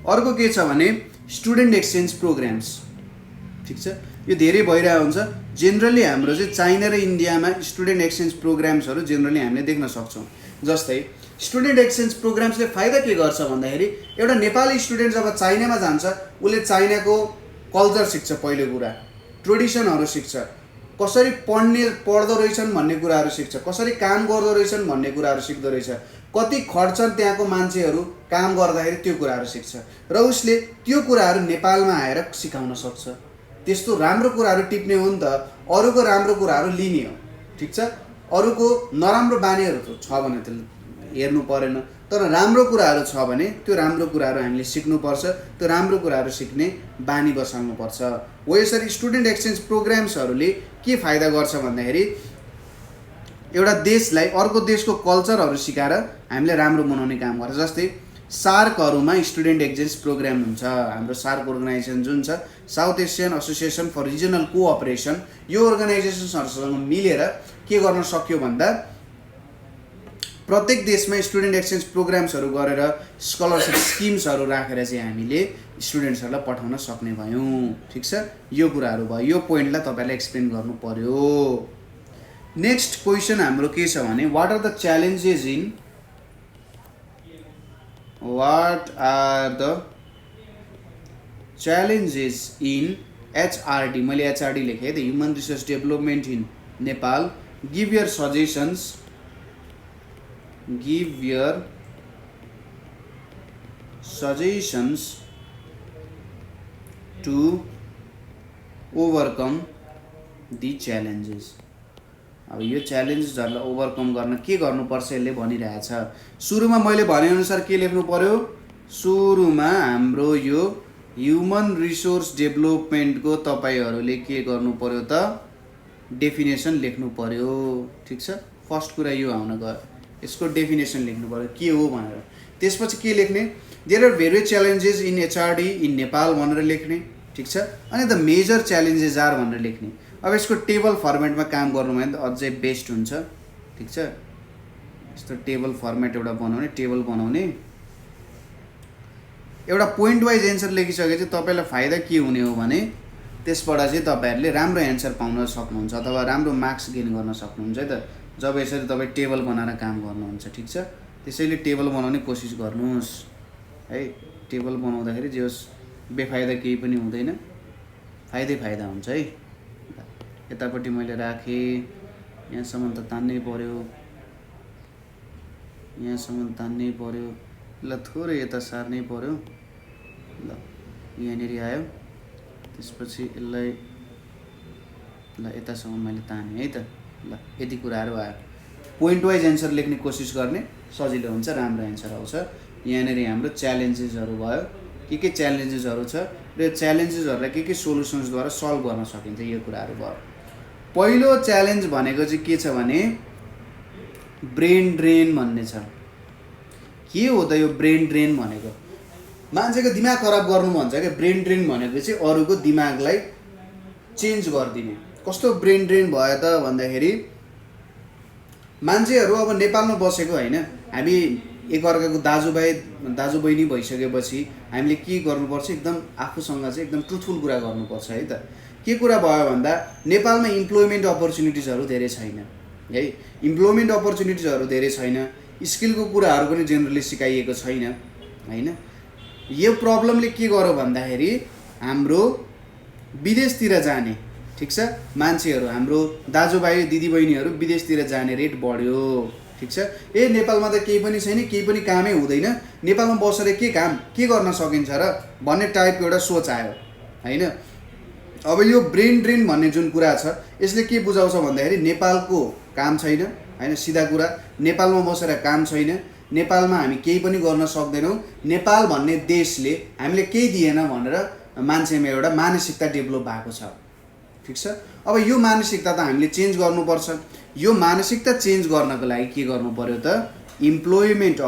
अर्को के छ भने स्टुडेन्ट एक्सचेन्ज प्रोग्राम्स, ठिक छ, यो धेरै भइरहेको हुन्छ। जेनरली हाम्रो चाहिँ चाइना र इन्डियामा स्टुडेन्ट एक्सचेन्ज प्रोग्राम्सहरू जेनरली हामीले देख्न सक्छौँ। जस्तै स्टुडेन्ट एक्सचेन्ज प्रोग्राम्सले फाइदा के गर्छ भन्दाखेरि एउटा नेपाली स्टुडेन्ट जब चाइनामा जान्छ उसले चाइनाको कल्चर सिक्छ, पहिलो कुरा ट्रेडिसनहरू सिक्छ, कसरी पढ्दो रहेछन् भन्ने कुराहरू सिक्छ, कसरी काम गर्दो रहेछन् भन्ने कुराहरू सिक्दो रहेछ, कति खर्चन त्यहाँको मान्छेहरू काम गर्दाखेरि त्यो कुराहरू सिक्छ र उसले त्यो कुराहरू नेपालमा आएर सिकाउन सक्छ। त्यस्तो राम्रो कुराहरू टिप्ने हो नि त, अरूको राम्रो कुराहरू लिने हो, ठिक छ। अरूको नराम्रो बानीहरू छ भने त हेर्नु परेन, तर राम्रो कुराहरू छ भने त्यो राम्रो कुराहरू हामीले सिक्नुपर्छ, त्यो राम्रो कुराहरू सिक्ने बानी बसाल्नुपर्छ। हो यसरी स्टुडेन्ट एक्सचेन्ज प्रोग्राम्सहरूले के फाइदा गर्छ भन्दाखेरि एउटा देशलाई अर्को देशको कल्चरहरू सिकाएर हामीले राम्रो बनाउने काम गर्छ। जस्तै सार्कहरूमा स्टुडेन्ट एक्सचेन्ज प्रोग्राम हुन्छ। हाम्रो सार्क अर्गनाइजेसन जुन छ, South Asian Association for Regional Cooperation, यो अर्गनाइजेसनहरूसँग मिलेर के गर्न सक्यो भन्दा प्रत्येक देशमा स्टुडेन्ट एक्सचेन्ज प्रोग्राम्सहरू गरेर स्कलरसिप स्किम्सहरू राखेर चाहिँ हामीले स्टुडेन्ट्सहरूलाई पठाउन सक्ने भयौँ, ठिक छ। यो कुराहरू भयो, यो पोइन्टलाई तपाईँलाई एक्सप्लेन गर्नु पर्यो। नेक्स्ट क्वेसन हाम्रो के छ भने what are the challenges in HRD, मैले HRD लेखेँ the human resource development in Nepal, give your suggestions to overcome the challenges. अब यो च्यालेन्जेसहरूलाई ओभरकम गर्न के गर्नुपर्छ यसले भनिरहेछ। सुरुमा मैले भनेअनुसार के लेख्नु पर्यो, सुरुमा हाम्रो यो ह्युमन रिसोर्स डेभलपमेन्टको तपाईँहरूले के गर्नु पर्यो त डेफिनेसन लेख्नु पर्यो, ठिक छ। फर्स्ट कुरा यो आउन गयो, यसको डेफिनेसन लेख्नु पर्यो के हो भनेर। त्यसपछि के लेख्ने, there are various challenges in HRD in Nepal भनेर लेख्ने, ठिक छ। अनि द मेजर च्यालेन्जेस आर भनेर लेख्ने। अब यसको टेबल फर्मेटमा काम गर्नु भने त अझै बेस्ट हुन्छ, ठिक छ। यस्तो टेबल फर्मेट एउटा बनाउने, टेबल बनाउने, एउटा पोइन्ट वाइज एन्सर लेखिसकेपछि तपाईँलाई फाइदा के हुने हो भने त्यसबाट चाहिँ तपाईँहरूले राम्रो एन्सर पाउन सक्नुहुन्छ अथवा राम्रो मार्क्स गेन गर्न सक्नुहुन्छ है त, जब यसरी तपाईँ टेबल बनाएर काम गर्नुहुन्छ, ठिक छ। त्यसैले टेबल बनाउने कोसिस गर्नुहोस् है। टेबल बनाउँदाखेरि जे होस् बेफाइदा केही पनि हुँदैन, फाइदा हुन्छ है। यतापट्टि मैले राखेँ, यहाँसम्म त तान्नै पर्यो, यहाँसम्म तान्नै पर्यो, ल थोरै यता सार्नै पर्यो, ल यहाँनिर आयो। त्यसपछि यसलाई ल यतासम्म मैले तानेँ है त, ल यति कुराहरू आयो। पोइन्ट वाइज एन्सर लेख्ने कोसिस गर्ने, सजिलो हुन्छ, राम्रो एन्सर आउँछ। यहाँनिर हाम्रो च्यालेन्जेसहरू भयो, के च्यालेन्जेसहरू छ र च्यालेन्जेसहरूलाई के सोल्युसन्सद्वारा सल्भ गर्न सकिन्छ, यो कुराहरू भयो। पहिलो च्यालेन्ज भनेको चाहिँ के छ भने ब्रेन ड्रेन भन्ने छ। के हो त यो ब्रेन ड्रेन भनेको? मान्छेको दिमाग खराब गर्नु भन्छ क्या। ब्रेन ड्रेन भनेको चाहिँ अरूको दिमागलाई चेन्ज गरिदिने। कस्तो ब्रेन ड्रेन भयो त भन्दाखेरि मान्छेहरू अब नेपालमा बसेको होइन, हामी एकअर्काको दाजुबहिनी भइसकेपछि हामीले के गर्नुपर्छ, एकदम आफूसँग चाहिँ एकदम ट्रुथफुल कुरा गर्नुपर्छ है त। के कुरा भयो भन्दा नेपालमा इम्प्लोइमेन्ट अपर्च्युनिटिजहरू धेरै छैन है, इम्प्लोइमेन्ट अपर्च्युनिटिजहरू धेरै छैन, स्किलको कुराहरू पनि जेनरली सिकाइएको छैन होइन। यो प्रब्लमले के गर्यो भन्दाखेरि हाम्रो विदेशतिर जाने, ठिक छ, मान्छेहरू हाम्रो दाजुभाइ दिदीबहिनीहरू विदेशतिर जाने रेट बढ्यो, ठिक छ। नेपालमा त केही पनि छैन, केही पनि कामै हुँदैन, नेपालमा बसेर के गर्न सकिन्छ र भन्ने टाइपको एउटा सोच आयो हैन। अब यो ब्रेन ड्रेन भन्ने जुन कुरा छ यसले के बुझाउँछ भन्दाखेरि नेपालको काम छैन हैन, सिधा कुरा। नेपालमा बसेर काम छैन, नेपालमा हामी केही पनि गर्न सक्दैनौँ, नेपाल भन्ने देशले हामीले केही दिएन भनेर मान्छेमा एउटा मानसिकता डेभलप भएको छ। ठिक छ। अब यो मानसिकता त हामीले चेन्ज गर्नुपर्छ। यो मानसिकता चेन्ज गर्नको लागि के गर्नु पर्यो त, employment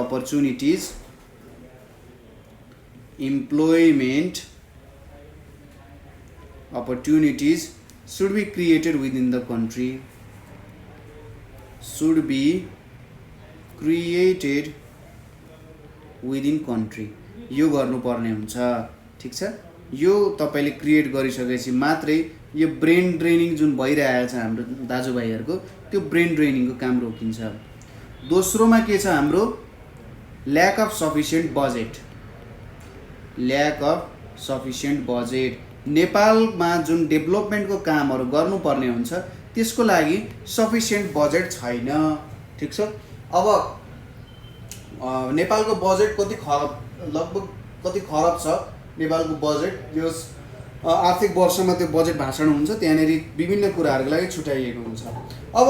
opportunities should be created within the country, यो गर्नुपर्ने हुन्छ। ठिक छ। यो तपाईले क्रिएट गरिसकेपछि मात्रै यो ब्रेन ड्रेनिङ जुन भइरहेको छ हाम्रो दाजुभाइहरूको, त्यो ब्रेन ड्रेनिङको काम रोकिन्छ। दोस्रोमा के छ हाम्रो, ल्याक अफ सफिसिएन्ट बजेट। नेपालमा जुन डेभलपमेन्टको कामहरू गर्नुपर्ने हुन्छ त्यसको लागि सफिसिएन्ट बजेट छैन। ठिक छ। अब नेपालको बजेट लगभग कति खरब छ नेपालको बजेट। यो आर्थिक वर्षमा त्यो बजेट भाषण हुन्छ, त्यहाँनिर विभिन्न कुराहरूको लागि छुट्याइएको हुन्छ। अब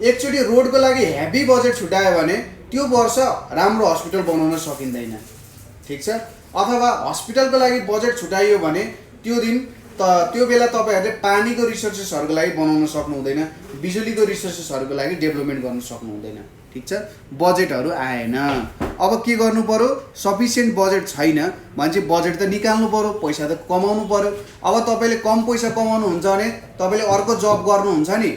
एकचोटि रोडको लागि हेभी बजेट छुट्यायो भने त्यो वर्ष राम्रो हस्पिटल बनाउन सकिँदैन। ठिक छ। अथवा हस्पिटलको लागि बजेट छुट्याइयो भने त्यो बेला तपाईँहरूले पानीको रिसोर्सेसहरूको लागि बनाउन सक्नु हुँदैन, बिजुलीको रिसोर्सेसहरूको लागि डेभलपमेन्ट गर्न सक्नु हुँदैन। ठिक छ। बजेटहरू आएन। अब के गर्नु पर्यो, सफिसिएन्ट बजेट छैन भने चाहिँ बजेट त निकाल्नु पर्यो, पैसा त कमाउनु पर्यो। अब तपाईँले कम पैसा कमाउनुहुन्छ भने तपाईँले अर्को जब गर्नुहुन्छ नि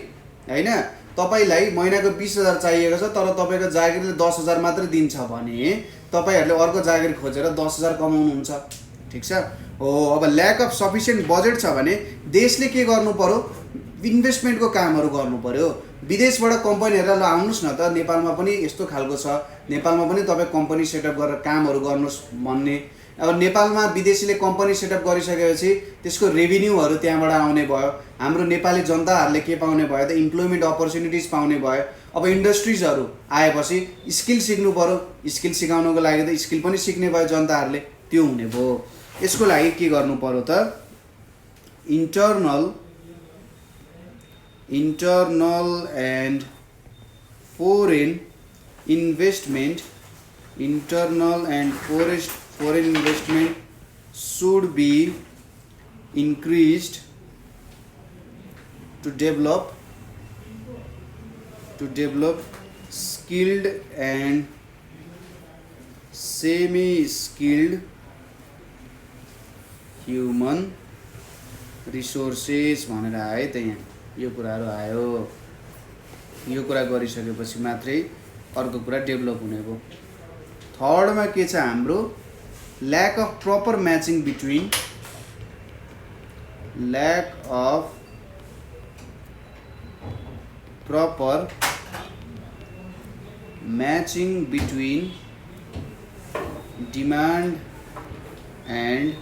हैन। तपाईँलाई महिनाको 20,000 चाहिएको छ तर तपाईँको जागिरले 10,000 मात्रै दिन्छ भने तपाईँहरूले अर्को जागिर खोजेर 10,000 कमाउनुहुन्छ। ठिक छ। हो। अब ल्याक अफ सफिसिएन्ट बजेट छ भने देशले के गर्नु पर्यो, इन्भेस्टमेन्टको कामहरू गर्नु पर्यो। विदेशबाट कम्पनीहरू आउनुहोस् न त, नेपालमा पनि यस्तो खालको छ, नेपालमा पनि तपाईँ कम्पनी सेटअप गरेर कामहरू गर्नुहोस् भन्ने। अब नेपालमा विदेशीले कम्पनी सेटअप गरिसकेपछि त्यसको रेभिन्यूहरू त्यहाँबाट आउने भयो। हाम्रो नेपाली जनताहरूले के पाउने भयो त, इम्प्लोइमेन्ट अपर्च्युनिटिज पाउने भयो। अब इन्डस्ट्रिजहरू आएपछि स्किल सिक्नु पर्यो, स्किल सिकाउनको लागि त स्किल पनि सिक्ने भयो जनताहरूले, त्यो हुने भयो। यसको लागि के गर्नु पर्यो त, internal and foreign investment should be increased to develop skilled and semi-skilled human resources भनेर आयो त यहाँ। यो कुराहरू आयो। यो कुरा गरिसकेपछि मात्रै अर्को कुरा डेभलप हुने भयो। थर्डमा के छ हाम्रो, lack of proper matching between demand and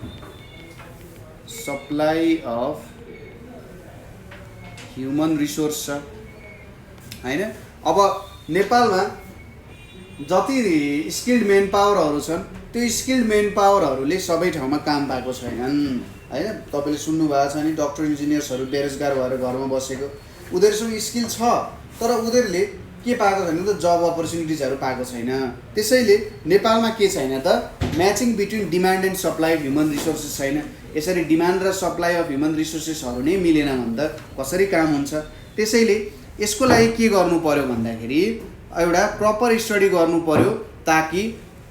supply of human resource छ हैन। अब नेपालमा जति स्किल्ड मेन पावरहरू छन् त्यो स्किल्ड मेन पावरहरूले सबै ठाउँमा काम पाएको छैनन् हैन। तपाईँले सुन्नुभएको छ नि, डक्टर इन्जिनियर्सहरू बेरोजगार भएर घरमा बसेको, उनीहरूसँग स्किल छ तर उनीहरूले के पाएको छैन त, जब अपर्च्युनिटिजहरू पाएको छैन। त्यसैले नेपालमा के छैन त, matching between demand and supply of human resources छैन। यसरी डिमान्ड र सप्लाई अफ ह्युमन रिसोर्सेसहरू नै मिलेन भने त कसरी काम हुन्छ। त्यसैले यसको लागि के गर्नु पर्यो भन्दाखेरि एउटा प्रपर स्टडी गर्नु पर्यो, ताकि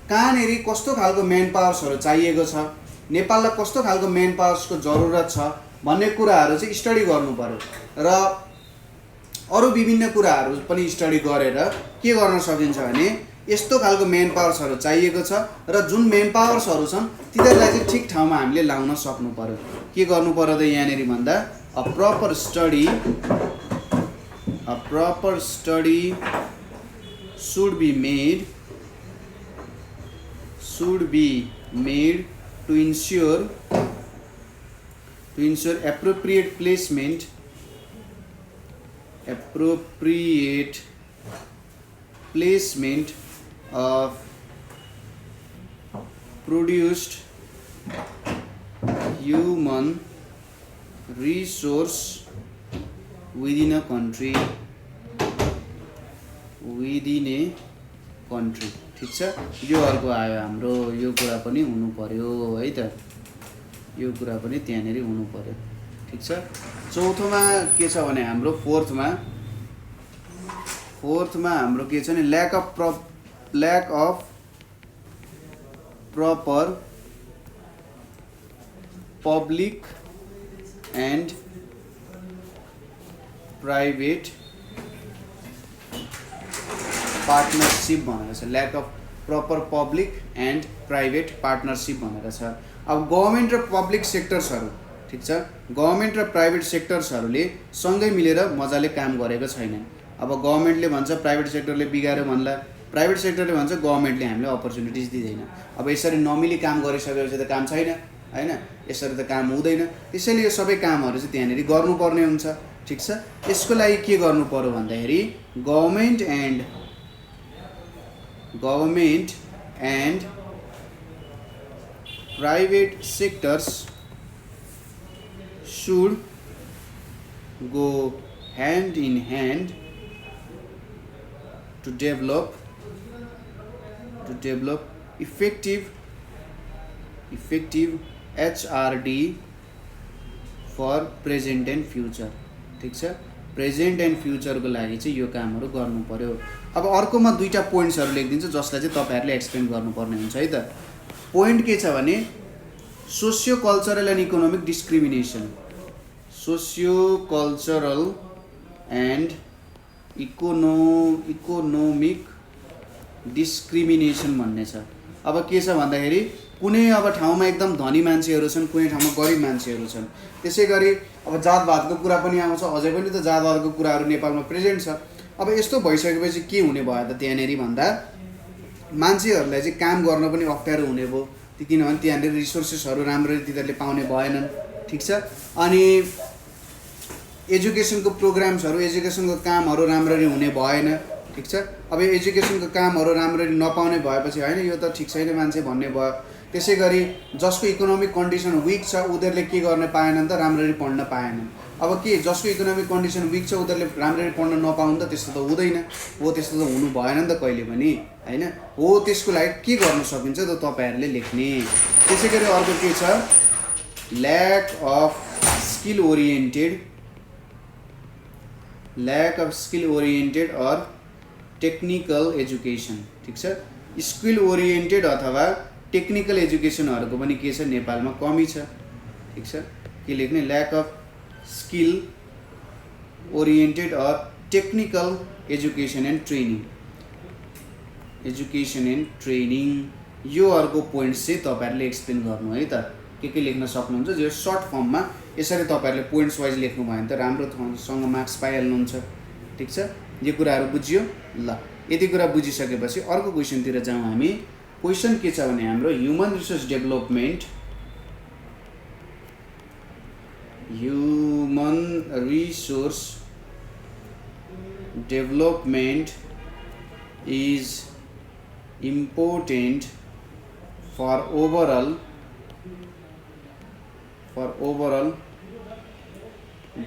कहाँनिर कस्तो खालको मेन पावर्सहरू चाहिएको छ, नेपाललाई कस्तो खालको मेन पावर्सको जरुरत छ भन्ने कुराहरू चाहिँ स्टडी गर्नु पर्यो। र अरू विभिन्न कुराहरू पनि स्टडी गरेर के गर्न सकिन्छ भने यस्तो खालको मेन पावर्सहरू चाहिएको छ र जुन मेन पावर्सहरू छन् तिनीहरूलाई चाहिँ ठिक ठाउँमा हामीले लाउन सक्नु पर्यो। के गर्नु पर्यो त यहाँनिर भन्दा, a proper study should be made to ensure appropriate placement of produced human resource within a country ठिक छ यो अर्को आयो हाम्रो यो कुरा पनि हुनु पर्यो है त यो कुरा पनि त्यहाँनेरि हुनु पर्यो ठिक छ चौथोमा के छ भने हाम्रो फोर्थमा हाम्रो के छ नि lack of proper public and private partnership भनेर छ lack of proper public and private partnership भनेर छ अब गभर्नमेन्ट र पब्लिक सेक्टर्सहरू ठिक छ गभर्नमेन्ट र प्राइभेट सेक्टर्सहरूले सँगै मिलेर मजाले काम गरेको छैनन् अब गभर्नमेन्टले भन्छ प्राइभेट सेक्टरले बिगार्यो भन्ला प्राइभेट सेक्टरले भन्छ गभर्नमेन्टले हामीलाई अपर्च्युनिटिज दिँदैन अब यसरी नमिली काम गरिसकेपछि त काम छैन हैन यसरी त काम हुँदैन त्यसैले यो सबै कामहरू चाहिँ त्यहाँनेरि गर्नुपर्ने हुन्छ ठिक छ यसको लागि के गर्नु पर्यो भन्दाखेरि government and private sectors should go hand in hand to develop effective HRD for present and future ठीक छ प्रेजेन्ट एन्ड फ्युचरको लागि चाहिँ यो कामहरू गर्नु पर्यो अब अर्कोमा दुईटा पोइन्ट्सहरू लेखिदिन्छु जसलाई चाहिँ तपाईहरुले एक्सप्लेन गर्नुपर्ने हुन्छ है त पोइन्ट के छ भने socio cultural and economic discrimination socio cultural and economic discrimination भन्ने छ अब के छ भन्दाखेरि कुनै अब ठाउँमा एकदम धनी मान्छेहरू छन् कुनै ठाउँमा गरिब मान्छेहरू छन् त्यसैगरी अब जातभातको कुरा पनि आउँछ अझै पनि त जातभातको कुराहरू नेपालमा प्रेजेन्ट छ अब यस्तो भइसकेपछि के हुने भयो त त्यहाँनेरि भन्दा मान्छेहरूलाई चाहिँ काम गर्न पनि अप्ठ्यारो हुने भयो किनभने त्यहाँनिर रिसोर्सेसहरू राम्ररी तिनीहरूले पाउने भएनन् ठिक छ अनि एजुकेसनको प्रोग्राम्सहरू एजुकेसनको कामहरू राम्ररी हुने भएन ठिक छ अब यो एजुकेसनको कामहरू राम्ररी नपाउने भएपछि हैन यो त ठिक छैन मान्छे भन्ने भयो त्यसैगरी जसको इकोनोमिक कन्डिसन विक छ उनीहरूले के गर्न पाएनन् त राम्ररी पढ्न पाएनन् अब के जसको इकोनोमिक कन्डिसन विक छ उनीहरूले राम्ररी पढ्न नपाउनु त त्यस्तो त हुँदैन हो त्यस्तो त हुनु भएन नि त कहिले पनि हैन हो त्यसको लागि के गर्न सकिन्छ त तपाईहरुले लेख्ने त्यसैगरी अर्को के छ lack of skill oriented or technical education ठीक छ स्किल ओरिएन्टेड अथवा टेक्निकल एजुकेसनहरुको पनि के छ नेपालमा कमी छ ठीक छ के लेख्ने lack of skill oriented or technical education and training यो अर्को पोइन्ट्स चाहिँ तपाईहरुले एक्सप्लेन गर्नु है त के लेख्न सक्नुहुन्छ जो सर्ट फर्ममा यसरी तपाईहरुले पोइन्ट्स वाइज लेख्नु भयो भने त राम्रोसँग मार्क्स पाइहाल्नुहुन्छ ठीक छ यो कुराहरु बुझियो ल यति कुरा बुझिसकेपछि अर्को क्वेशनतिर जाउँ हामी क्वेशन के छ भने हाम्रो human resource development is important for overall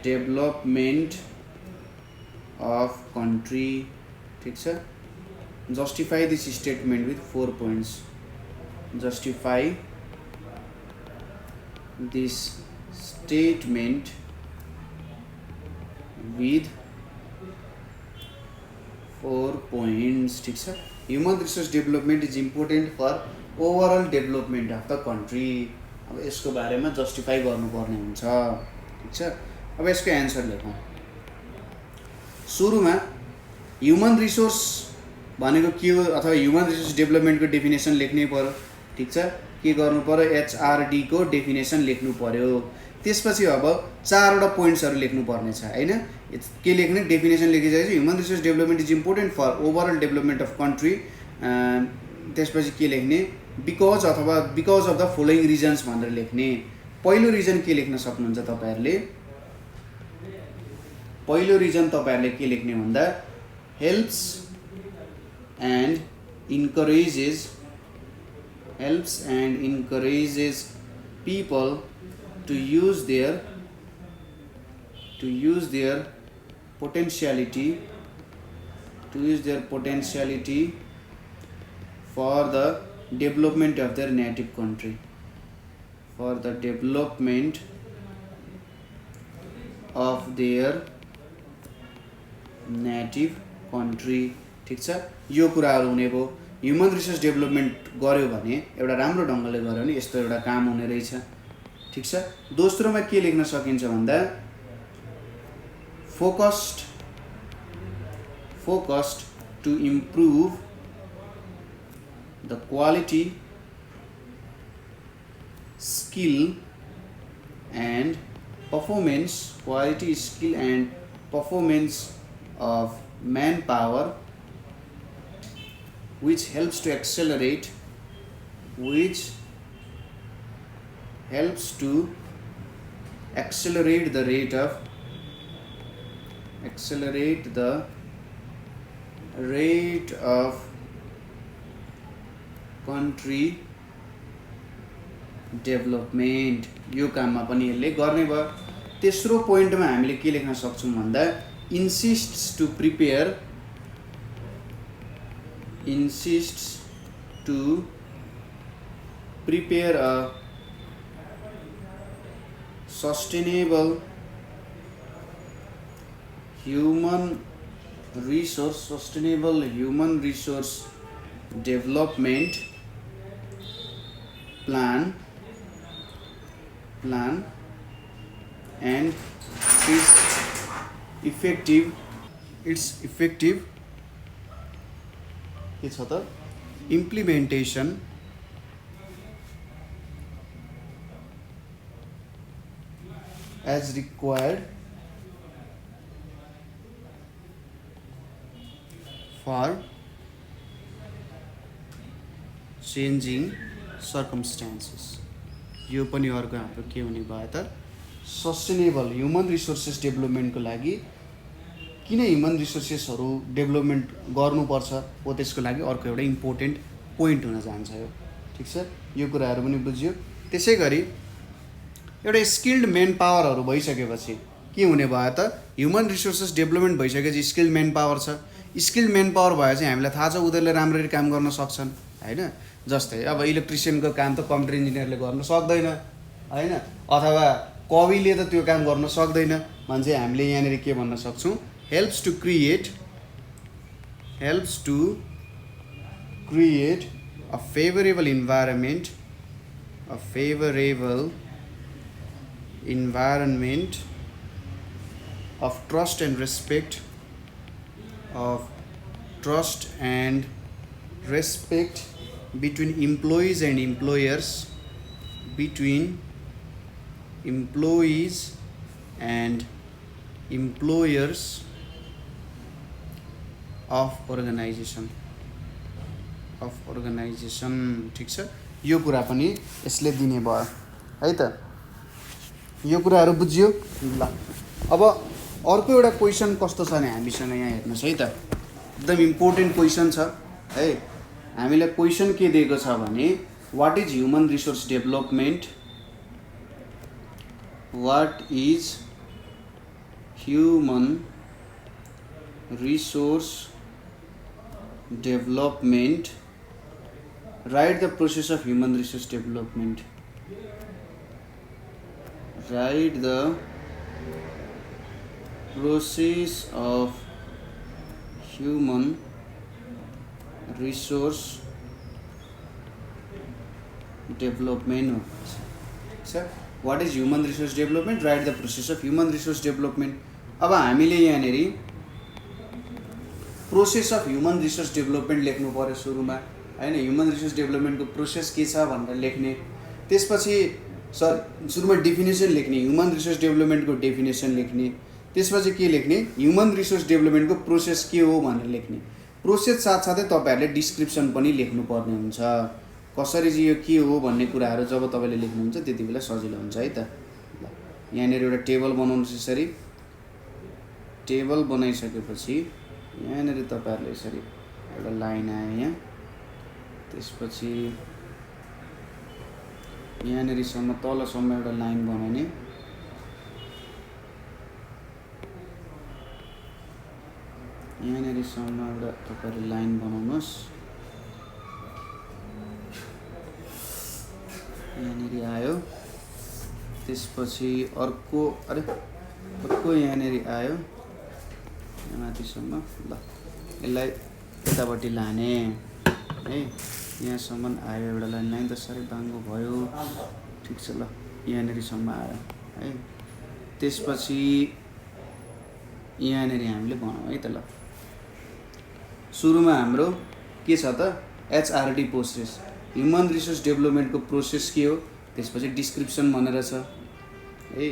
development of country ठीक छ justify this statement with 4 points justify this statement with 4 points ठीक छ human resource development is important for overall development of the country अब यसको बारेमा जस्टिफाई गर्नुपर्ने हुन्छ ठीक छ अब यसको एन्सर लेखौँ सुरुमा ह्युमन रिसोर्स भनेको के हो अथवा ह्युमन रिसोर्स डेभलपमेन्टको डेफिनेसन लेख्नै पर्यो ठीक छ के गर्नु पर्यो एचआरडी को डेफिनेसन लेख्नु पर्यो त्यसपछि अब 4 वटा पोइन्ट्सहरु लेख्नु पर्ने छ हैन के लेख्ने डेफिनेसन लेखिसकेपछि human resource development is important for overall development of country त्यसपछि के लेख्ने because of the following reasons भनेर लेख्ने पहिलो रिजन के लेख्न सक्नुहुन्छ तपाईहरुले पहिलो रिजन तपाईहरुले के लेख्ने भन्दा helps and encourages people to use their potentiality for the development of their native country, ठिक छ। यो कुराहरू हुने भयो। ह्युमन रिसोर्स डेभलपमेन्ट गर्यो भने एउटा राम्रो ढङ्गले गर्यो भने यस्तो एउटा काम हुने रहेछ। ठिक छ। दोस्रोमा के लेख्न सकिन्छ भन्दा focused to improve the quality, skill and performance of manpower, which helps to accelerate the rate of country development. यो काममा पनि यसले गर्ने भयो। तेस्रो पोइन्टमा हामीले के लेख्न सक्छौँ भन्दा insists to prepare a sustainable human resource development plan and its effective के छ त implementation as required for changing circumstances। यो पनि अर्को हाम्रो के हुने भयो त सस्टेनेबल ह्युमन रिसोर्सेस डेभलपमेन्टको लागि किन ह्युमन रिसोर्सेसहरू डेभलपमेन्ट गर्नुपर्छ हो त्यसको लागि अर्को एउटा इम्पोर्टेन्ट पोइन्ट हुन जान्छ यो। ठिक छ। यो कुराहरू पनि बुझ्यो। त्यसै गरी एउटा स्किल्ड मेन पावरहरू भइसकेपछि के हुने भयो त ह्युमन रिसोर्सेस डेभलपमेन्ट भइसकेपछि स्किल्ड मेन पावर छ। स्किल्ड मेन पावर भएपछि हामीलाई थाहा छ उनीहरूले राम्ररी काम गर्न सक्छन् हैन। जस्तै अब इलेक्ट्रिसियनको काम त कम्प्युटर इन्जिनियरले गर्न सक्दैन हैन, अथवा कविले त त्यो काम गर्न सक्दैन भने चाहिँ हामीले यहाँनिर के भन्न सक्छौँ helps to create a favorable environment of trust and respect between employees and employers, between employees and employers of organization। ठिक छ। यो कुरा पनि यसले दिने भयो है त। यो कुराहरू बुझ्यो। ल अब अर्को एउटा क्वेसन कस्तो छ भने हामीसँग यहाँ हेर्नुहोस् है त, एकदम इम्पोर्टेन्ट क्वेसन छ है। हामीलाई क्वेसन के दिएको छ भने what is human resource development, what is human resource development, write the process of human resource development, write the process of human resource development। Sir what is human resource development, write the process of human resource development। अब हामीले यहाँनेरि process of human resource development लेख्नु पर्यो सुरुमा हैन। ह्युमन रिसोर्स डेभलपमेन्टको प्रोसेस के छ भनेर लेख्ने। त्यसपछि सर सुरुमा डेफिनेसन लेख्ने, ह्युमन रिसोर्स डेभलपमेन्टको डेफिनेसन लेख्ने। त्यसपछि के लेख्ने ह्युमन रिसोर्स डेभलपमेन्टको प्रोसेस के हो भनेर लेख्ने। प्रोसेस साथसाथै तपाईँहरूले डिस्क्रिप्सन पनि लेख्नुपर्ने हुन्छ कसरी चाहिँ यो के हो भन्ने कुराहरू जब तपाईँले लेख्नुहुन्छ त्यति बेला सजिलो हुन्छ है त। यहाँनिर एउटा टेबल बनाउनुहोस्। यसरी टेबल बनाइसकेपछि यहाँनिर तपाईँहरूले यसरी एउटा लाइन आयो यहाँ, त्यसपछि यहाँनिरसम्म तलसम्म एउटा लाइन बनाउने, यहाँनिरसम्म एउटा तपाईहरुले लाइन बनाउनुहोस्, यहाँनिर आयो, त्यसपछि अर्को यहाँनिर आयो माथिसम्म। ल यसलाई यतापट्टि लाने है, यहाँसम्म आयो एउटा लाइन त साह्रै बाङ्गो भयो, ठिक छ। ल यहाँनिरसम्म आयो है, त्यसपछि यहाँनिर हामीले बनाउँ है त। ल सुरुमा हाम्रो के छ त, एचआरडी प्रोसेस, ह्युमन रिसोर्स डेभलपमेन्टको प्रोसेस के हो, त्यसपछि डिस्क्रिप्सन भनेर छ है,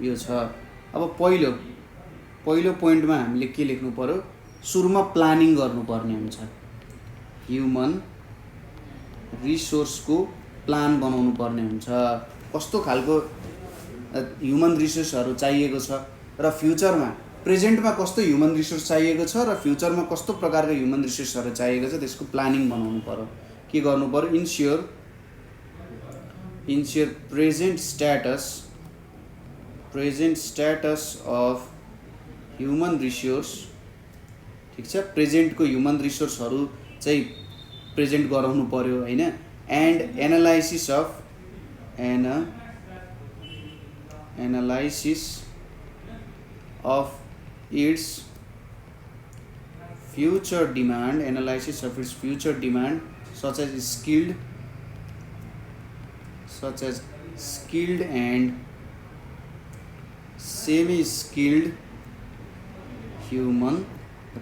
यो छ। अब पहिलो पोइन्टमा हामीले के लेख्नु पर्यो, सुरुमा प्लानिङ गर्नुपर्ने हुन्छ, ह्युमन रिसोर्सको प्लान बनाउनु पर्ने हुन्छ, कस्तो खालको ह्युमन रिसोर्सहरू चाहिएको छ र फ्युचरमा प्रेजेन्टमा कस्तो ह्युमन रिसोर्स चाहिएको छ र फ्युचरमा कस्तो प्रकारको ह्युमन रिसोर्सहरू चाहिएको छ, त्यसको प्लानिङ बनाउनु पर्यो। के गर्नु पर्यो, ensure present status of human resource, ठिक छ, प्रेजेन्टको ह्युमन रिसोर्सहरू चाहिँ प्रेजेन्ट गराउनु पर्यो हैन, and analysis of its future demand such as skilled and semi-skilled human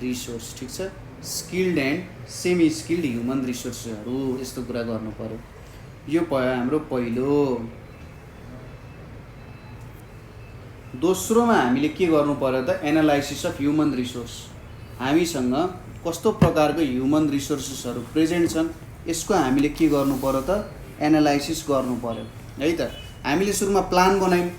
resource, ठिक छ, skilled and semi skilled human रिसोर्सहरू, यस्तो कुरा गर्नु पर्यो। यो भयो हाम्रो पहिलो। दोस्रोमा हामीले के गर्नु पर्यो त, एनालाइसिस अफ ह्युमन रिसोर्स, हामीसँग कस्तो प्रकारको ह्युमन रिसोर्सेसहरू प्रेजेन्ट छन्, यसको हामीले के गर्नु पर्यो त, एनालाइसिस गर्नु पर्यो है त। हामीले सुरुमा प्लान बनायौँ,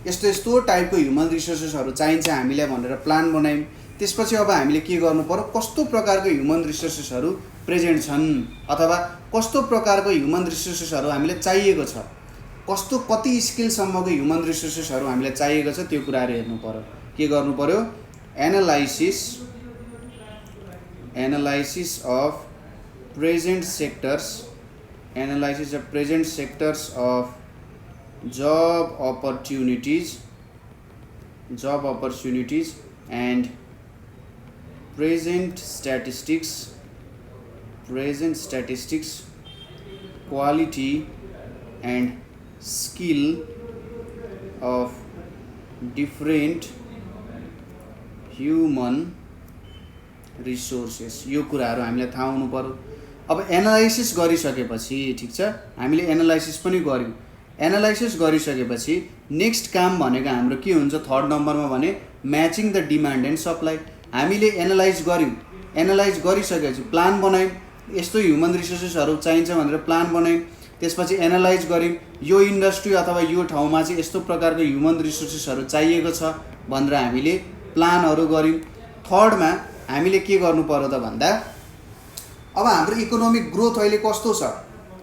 यस्तो टाइपको ह्युमन रिसोर्सेसहरू चाहिन्छ हामीलाई भनेर प्लान बनायौँ, त्यसपछि अब हामीले के गर्नु पर्यो, कस्तो प्रकारको ह्युमन रिसोर्सेसहरू प्रेजेन्ट छन् अथवा कस्तो प्रकारको ह्युमन रिसोर्सेसहरू हामीलाई चाहिएको छ, कति स्किलसम्मको ह्युमन रिसोर्सेसहरू हामीलाई चाहिएको छ, त्यो कुराहरू हेर्नु पर्यो। के गर्नु पर्यो, analysis of present sectors of job opportunities and present statistics, quality and skill of different human resources, यो कुराहरू हामीलाई थाहा हुनु पर्यो। अब एनालाइसिस गरिसकेपछि, ठिक छ, हामीले एनालाइसिस पनि गर्यौँ, एनालाइसिस गरिसकेपछि नेक्स्ट काम भनेको हाम्रो के हुन्छ, थर्ड नम्बरमा भने matching the demand and supply. हामीले एनालाइज गरिसकेपछि प्लान बनायौँ, यस्तो ह्युमन रिसोर्सेसहरू चाहिन्छ भनेर प्लान बनायौँ, त्यसपछि एनालाइज गऱ्यौँ, यो इन्डस्ट्री अथवा यो ठाउँमा चाहिँ यस्तो प्रकारको ह्युमन रिसोर्सेसहरू चाहिएको छ भनेर हामीले प्लानहरू गऱ्यौँ। थर्डमा हामीले के गर्नु पर्यो त भन्दा, अब हाम्रो इकोनोमिक ग्रोथ अहिले कस्तो छ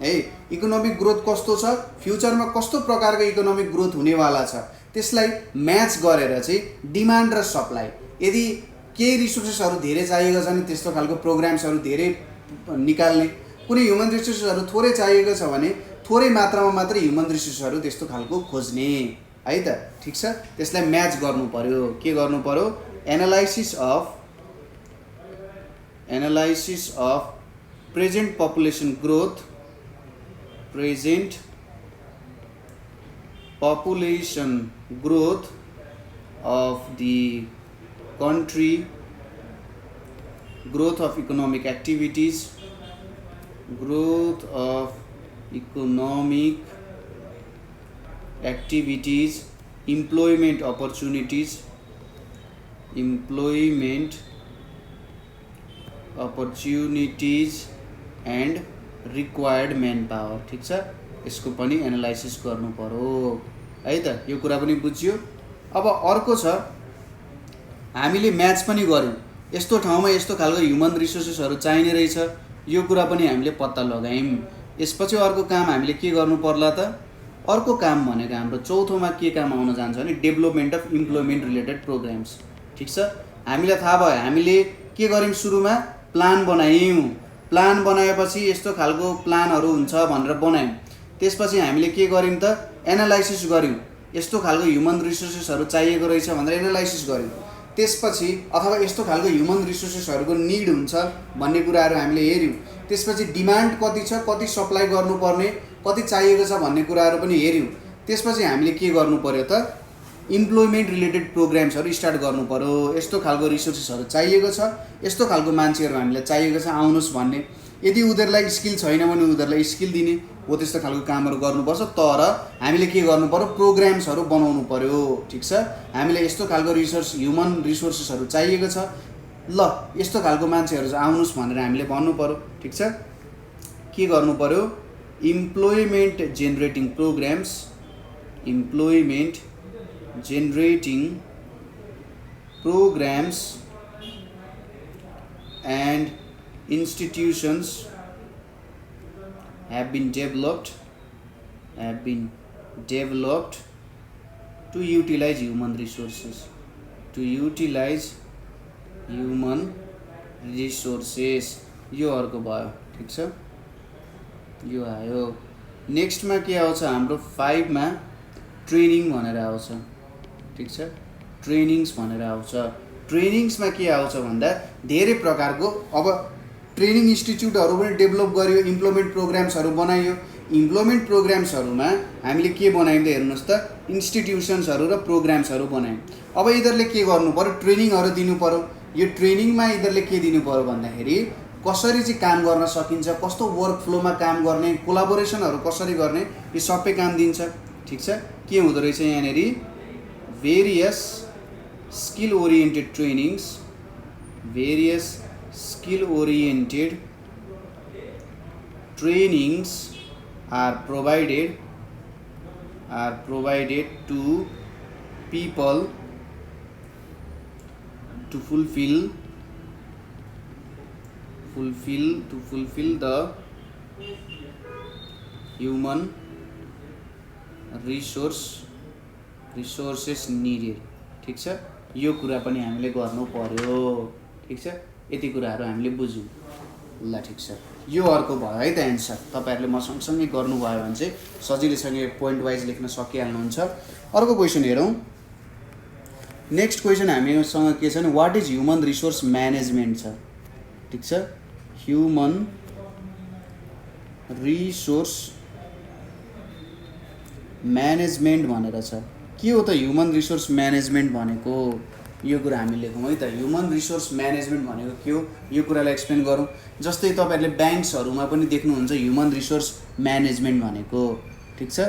है, इकोनोमिक ग्रोथ कस्तो छ, फ्युचरमा कस्तो प्रकारको इकोनोमिक ग्रोथ हुनेवाला छ, त्यसलाई म्याच गरेर चाहिँ डिमान्ड र सप्लाई, यदि केही रिसोर्सेसहरू धेरै चाहिएको छ भने त्यस्तो खालको प्रोग्राम्सहरू धेरै निकाल्ने, कुनै ह्युमन रिसोर्सेसहरू थोरै चाहिएको छ भने थोरै मात्रामा मात्र ह्युमन रिसोर्सहरू त्यस्तो खालको खोज्ने है त, ठिक छ। त्यसलाई म्याच गर्नु पर्यो। के गर्नु पर्यो, analysis of present population growth of the country, growth of economic activities, employment opportunities and required manpower, ठिक छ, यसको पनि एनालाइसिस गर्नु पर्यो है त। यो कुरा पनि बुझ्यो। अब अर्को छ, हामीले म्याच पनि गर्यौँ, यस्तो ठाउँमा यस्तो खालको ह्युमन रिसोर्सेसहरू चाहिने रहेछ, यो कुरा पनि हामीले पत्ता लगायौँ। यसपछि अर्को काम हामीले के गर्नु पर्ला त? अर्को काम भनेको हाम्रो चौथोमा के काम आउन जान्छ भने development of employment related programs. ठिक छ, हामीलाई थाहा भयो हामीले के गर्यौँ, सुरुमा प्लान बनायौँ। प्लान बनाएपछि यस्तो खालको प्लानहरू हुन्छ भनेर बनायौँ। त्यसपछि हामीले के गर्यौँ त? एनालाइसिस गर्यौँ, यस्तो खालको ह्युमन रिसोर्सेसहरू चाहिएको रहेछ भनेर एनालाइसिस गर्यौँ। त्यसपछि अथवा यस्तो खालको ह्युमन रिसोर्सेसहरूको निड हुन्छ भन्ने कुराहरू हामीले हेऱ्यौँ। त्यसपछि डिमान्ड कति छ, कति सप्लाई गर्नुपर्ने, कति चाहिएको छ भन्ने कुराहरू पनि हेऱ्यौँ। त्यसपछि हामीले के गर्नु पर्यो त? इम्प्लोइमेन्ट रिलेटेड प्रोग्राम्सहरू स्टार्ट गर्नु पर्यो। यस्तो खालको रिसोर्सेसहरू चाहिएको छ, यस्तो खालको मान्छेहरू हामीलाई चाहिएको छ, आउनुहोस् भन्ने। यदि उनीहरूलाई स्किल छैन भने उनीहरूलाई स्किल दिने हो, त्यस्तो खालको कामहरू गर्नुपर्छ। तर हामीले के गर्नु पर्यो? प्रोग्राम्सहरू बनाउनु पर्यो। ठिक छ, हामीले यस्तो खालको ह्युमन रिसोर्सेसहरू चाहिएको छ, ल यस्तो खालको मान्छेहरू चाहिँ आउनुहोस् भनेर हामीले भन्नु पर्यो। ठिक छ, के गर्नु पर्यो? Employment generating programs, employment generating programs and institutions have been developed to utilize human resources, यो अर्को भयो। ठिक छ, यो आयो। नेक्स्टमा के आउँछ हाम्रो 5 मा ट्रेनिङ भनेर आउँछ। ठिक छ, ट्रेनिङ्स भनेर आउँछ। ट्रेनिङ्समा के आउँछ भन्दा धेरै प्रकारको अब ट्रेनिङ इन्स्टिट्युटहरू पनि डेभलप गरियो, इम्प्लोइमेन्ट प्रोग्राम्सहरू बनाइयो। इम्प्लोइमेन्ट प्रोग्राम्सहरूमा हामीले के बनायौँ त हेर्नुहोस् त? इन्स्टिट्युसन्सहरू र प्रोग्राम्सहरू बनायौँ। अब यिनीहरूले के गर्नु पर्यो? ट्रेनिङहरू दिनु पर्यो। यो ट्रेनिङमा यिनीहरूले के दिनु पर्यो भन्दाखेरि कसरी चाहिँ काम गर्न सकिन्छ, कस्तो वर्क फ्लोमा काम गर्ने, कोलाबोरेसनहरू कसरी गर्ने, यो सबै काम दिन्छ। ठिक छ, के हुँदो रहेछ यहाँनिर? Various skill oriented trainings, various skill oriented trainings are provided to people to fulfill the human resources needed। ठिक छ, यो कुरा पनि हामीले गर्नु पर्यो। ठिक छ, यति कुराहरू हामीले बुझ्यौँ। ल ठिक छ, यो अर्को भयो है त एन्सर। तपाईँहरूले म सँगसँगै गर्नुभयो भने चाहिँ सजिलैसँग पोइन्ट वाइज लेख्न सकिहाल्नुहुन्छ। अर्को क्वेसन हेरौँ। नेक्स्ट क्वेसन हामीसँग के छ भने what is human resource management छ। ठिक छ, ह्युमन रिसोर्स म्यानेजमेन्ट भनेर छ। के हो त ह्युमन रिसोर्स म्यानेजमेन्ट भनेको? यो कुरा हामी लेखौँ है त। ह्युमन रिसोर्स म्यानेजमेन्ट भनेको के हो, यो कुरालाई एक्सप्लेन गरौँ। जस्तै तपाईँहरूले ब्याङ्क्सहरूमा पनि देख्नुहुन्छ ह्युमन रिसोर्स म्यानेजमेन्ट भनेको। ठिक छ,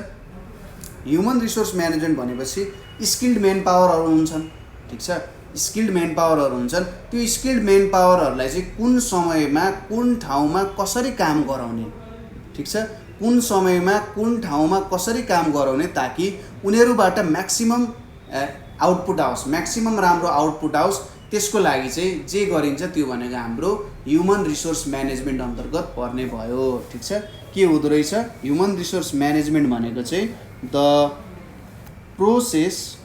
ह्युमन रिसोर्स म्यानेजमेन्ट भनेपछि स्किल्ड मेन पावरहरू हुन्छन्। ठिक छ, स्किल्ड मेन पावरहरू हुन्छन्। त्यो स्किल्ड मेन पावरहरूलाई चाहिँ कुन समयमा कुन ठाउँमा कसरी काम गराउने। ठिक छ, कुन समयमा कुन ठाउँमा कसरी काम गराउने ताकि उनीहरूबाट म्याक्सिमम आउटपुट आओस्, म्याक्सिमम राम्रो आउटपुट आओस्। त्यसको लागि चाहिँ जे गरिन्छ त्यो भनेको हाम्रो ह्युमन रिसोर्स म्यानेजमेन्ट अन्तर्गत पर्ने भयो। ठिक छ, के हुँदो रहेछ? ह्युमन रिसोर्स म्यानेजमेन्ट भनेको चाहिँ the process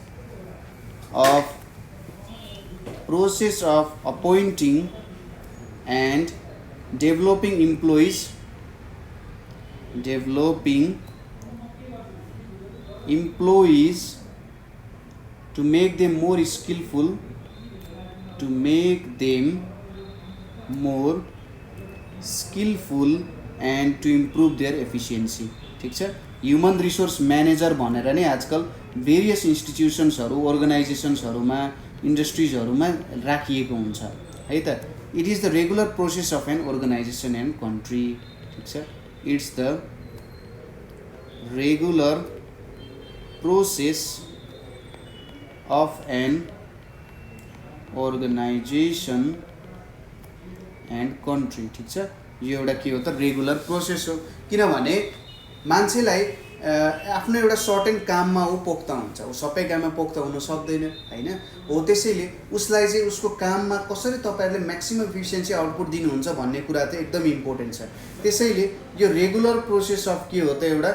of appointing and developing employees to make them more skillful, and to improve their efficiency। ठिक छ, ह्युमन रिसोर्स म्यानेजर भनेर नै आजकल भेरियस इन्स्टिट्युसन्सहरू, अर्गनाइजेसन्सहरूमा, इन्डस्ट्रिजहरूमा राखिएको हुन्छ है त। It is the regular process of an organization and country. ठिक छ, it's the regular process of an organization and country. ठिक छ, यो एउटा के हो त? रेगुलर प्रोसेस हो। किनभने मान्छेलाई आफ्नो एउटा सर्टेन काममा ऊ पोख्त हुन्छ, ऊ सबै काममा पोख्त हुन सक्दैन होइन। हो त्यसैले उसलाई चाहिँ उसको काममा कसरी तपाईँहरूले म्याक्सिमम इफिसियन्सी आउटपुट दिनुहुन्छ भन्ने कुरा चाहिँ एकदम इम्पोर्टेन्ट छ। त्यसैले यो रेगुलर प्रोसेस अफ के हो त एउटा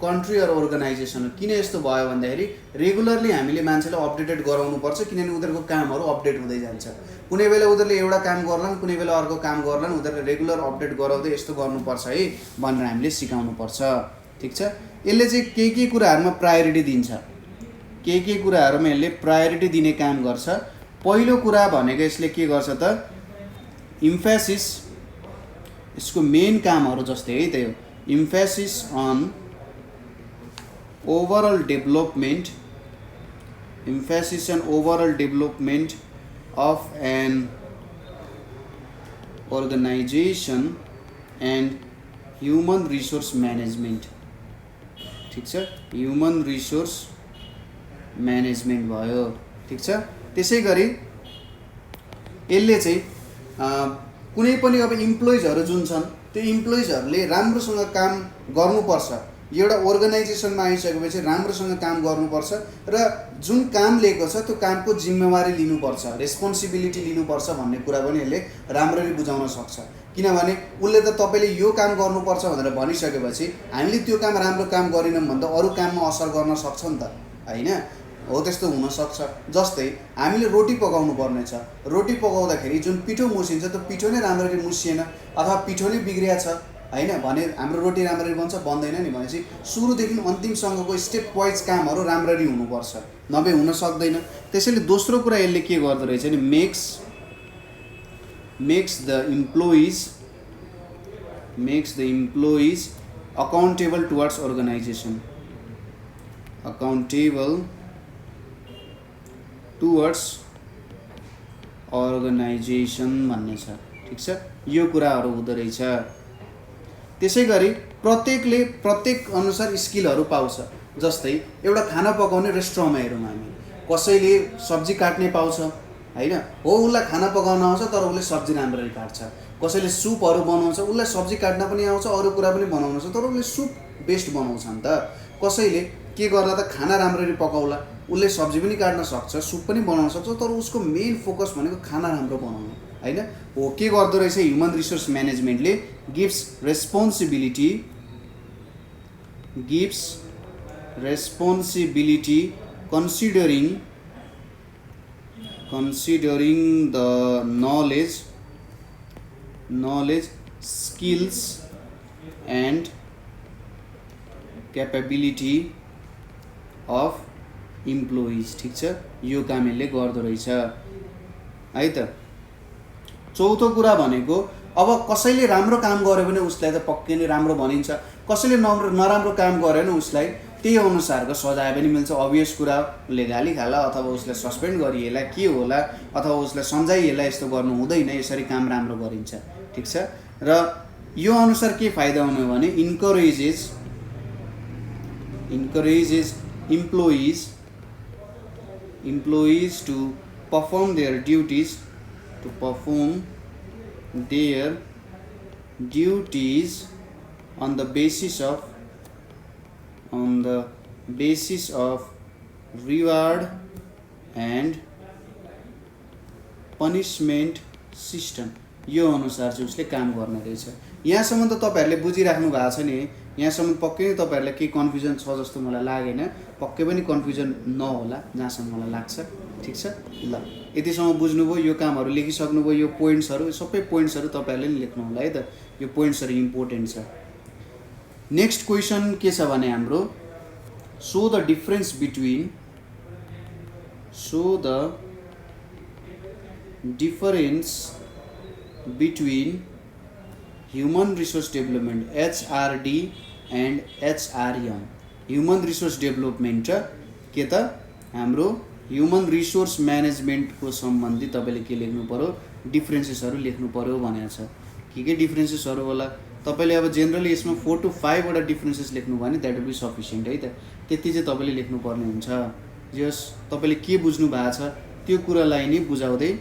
कन्ट्री अर अर्गनाइजेसन हो। किन यस्तो भयो भन्दाखेरि रेगुलरली हामीले मान्छेलाई अपडेटेड गराउनुपर्छ, किनभने उनीहरूको कामहरू अपडेट हुँदै जान्छ। कुनै बेला उनीहरूले एउटा काम गर्लान्, कुनै बेला अर्को काम गर्लान्, उनीहरूले रेगुलर अपडेट गराउँदै यस्तो गर्नुपर्छ है भनेर हामीले सिकाउनुपर्छ। ठिक छ। यसले चाहिँ के कुराहरूमा प्रायोरिटी दिन्छ, के कुराहरूमा यसले प्रायोरिटी दिने काम गर्छ। पहिलो कुरा भनेको यसले के गर्छ त इम्फेसिस, यसको मेन कामहरू जस्तै है त्यही हो, emphasis on overall development, emphasis on overall development of an organization and human resource management। ठिक छ, ह्युमन रिसोर्स म्यानेजमेन्ट भयो। ठिक छ। त्यसै गरी यसले चाहिँ कुनै पनि अब इम्प्लोइजहरू जुन छन् त्यो इम्प्लोइजहरूले राम्रोसँग काम गर्नुपर्छ। एउटा अर्गनाइजेसनमा आइसकेपछि राम्रोसँग काम गर्नुपर्छ र जुन काम लिएको छ त्यो कामको जिम्मेवारी लिनुपर्छ, रेस्पोन्सिबिलिटी लिनुपर्छ भन्ने कुरा पनि यसले राम्ररी बुझाउन सक्छ। किनभने उसले त तपाईँले यो काम गर्नुपर्छ भनेर भनिसकेपछि हामीले त्यो काम राम्रो काम गरेनौँ भने त अरू काममा असर गर्न सक्छ नि त होइन। हो त्यस्तो हुनसक्छ। जस्तै हामीले रोटी पकाउनु पर्ने छ, रोटी पकाउँदाखेरि जुन पिठो मुसिन्छ त्यो पिठो नै राम्ररी मुसिएन अथवा पिठो नै बिग्रिया छ होइन भने हाम्रो रोटी राम्ररी बन्छ बन्दैन नि। भनेपछि सुरुदेखि अन्तिमसम्मको स्टेप वाइज कामहरू राम्ररी हुनुपर्छ, नभए हुन सक्दैन। त्यसैले दोस्रो कुरा यसले के गर्दो रहेछ नि makes the employees accountable towards organization, accountable towards organization भन्ने छ। ठिक छ, यो कुराहरू हुँदो रहेछ। त्यसै गरी प्रत्येकले प्रत्येक अनुसार स्किलहरू पाउँछ। जस्तै एउटा खाना पकाउने रेस्टुरेन्टमा हेरौँ हामी, कसैले सब्जी काट्ने पाउँछ होइन, हो उसलाई खाना पकाउन आउँछ तर उसले सब्जी राम्ररी काट्छ। कसैले सुपहरू बनाउँछ, उसलाई सब्जी काट्न पनि आउँछ, अरू कुरा पनि बनाउन आउँछ, तर उसले सुप बेस्ट बनाउँछ नि त। कसैले के गर्ला त खाना राम्ररी पकाउला, उसले सब्जी पनि काट्न सक्छ, सुप पनि बनाउन सक्छ, तर उसको मेन फोकस भनेको खाना राम्रो बनाउनु होइन। हो के गर्दो रहेछ ह्युमन रिसोर्स म्यानेजमेन्टले gives responsibility considering the knowledge, skills and capability of employees। ठिक छ, यो काम यसले गर्दो रहेछ है त। चौथो कुरा भनेको अब कसैले राम्रो काम गर्यो भने उसलाई त पक्कै नै राम्रो भनिन्छ, कसैले नराम्रो काम गर्यो भने उसलाई त्यही अनुसारको सजाय पनि मिल्छ। अभियस कुरा, उसले गाली खाला अथवा उसलाई सस्पेन्ड गरिएला के होला अथवा उसलाई सम्झाइएला यस्तो गर्नु हुँदैन, यसरी काम राम्रो गरिन्छ। ठिक छ। र यो अनुसार के फाइदा हुने भने इन्करेजेस employees to perform their duties on the basis of reward and punishment system। यो अनुसार चाहिँ उसले काम गर्ने रहेछ। यहाँसम्म त तपाईँहरूले बुझिराख्नु भएको छ नि, यहाँसम्म पक्कै नै तपाईँहरूलाई केही कन्फ्युजन छ जस्तो मलाई लागेन, पक्कै पनि कन्फ्युजन नहोला जहाँसम्म मलाई लाग्छ। ठिक छ। ल यतिसम्म बुझ्नुभयो, यो कामहरू लेखिसक्नुभयो, यो पोइन्ट्सहरू सबै पोइन्ट्सहरू तपाईँहरूले नि लेख्नु होला है त, यो पोइन्ट्सहरू इम्पोर्टेन्ट छ। नेक्स्ट क्वेसन के छ भने हाम्रो so the difference between human resource development HRD and HRM। Human resource development र के त हाम्रो ह्युमन रिसोर्स म्यानेजमेन्टको सम्बन्धी तपाईँले के लेख्नु पर्यो, डिफ्रेन्सेसहरू लेख्नु पर्यो भनेको छ। के डिफ्रेन्सेसहरू होला तपाईँले अब जेनरली यसमा 4 to 5 वटा डिफ्रेन्सेस लेख्नु भयो भने द्याट विल बी सफिसियन्ट है त। त्यति चाहिँ तपाईँले लेख्नुपर्ने हुन्छ। जस तपाईँले के बुझ्नु भएको छ त्यो कुरालाई नै बुझाउँदै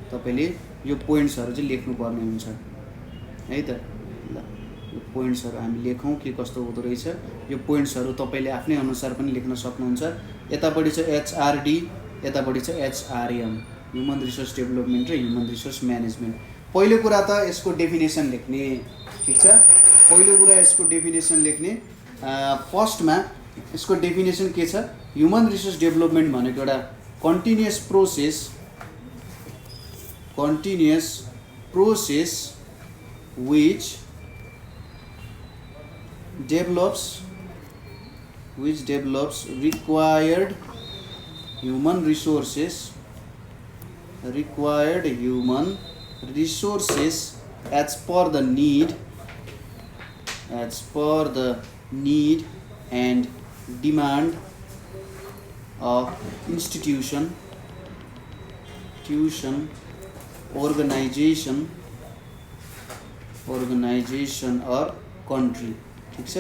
तपाईँले यो पोइन्ट्सहरू चाहिँ लेख्नुपर्ने हुन्छ है त। ल यो पोइन्ट्सहरू हामी लेखौँ के कस्तो हुँदो रहेछ। यो पोइन्ट्सहरू तपाईँले आफ्नै अनुसार पनि लेख्न सक्नुहुन्छ। यतापट्टि छ एचआरडी, यतापट्टि छ एचआरएम, ह्युमन रिसोर्स डेभलपमेन्ट र ह्युमन रिसोर्स म्यानेजमेन्ट। पहिलो कुरा त यसको डेफिनेसन लेख्ने, ठिक छ। पहिलो कुरा यसको डेफिनेसन लेख्ने। फर्स्टमा यसको डेफिनेसन के छ? ह्युमन रिसोर्स डेभलपमेन्ट भनेको एउटा continuous process which develops required human resources as per the need and demand of institution, organization or country, ठिक छ।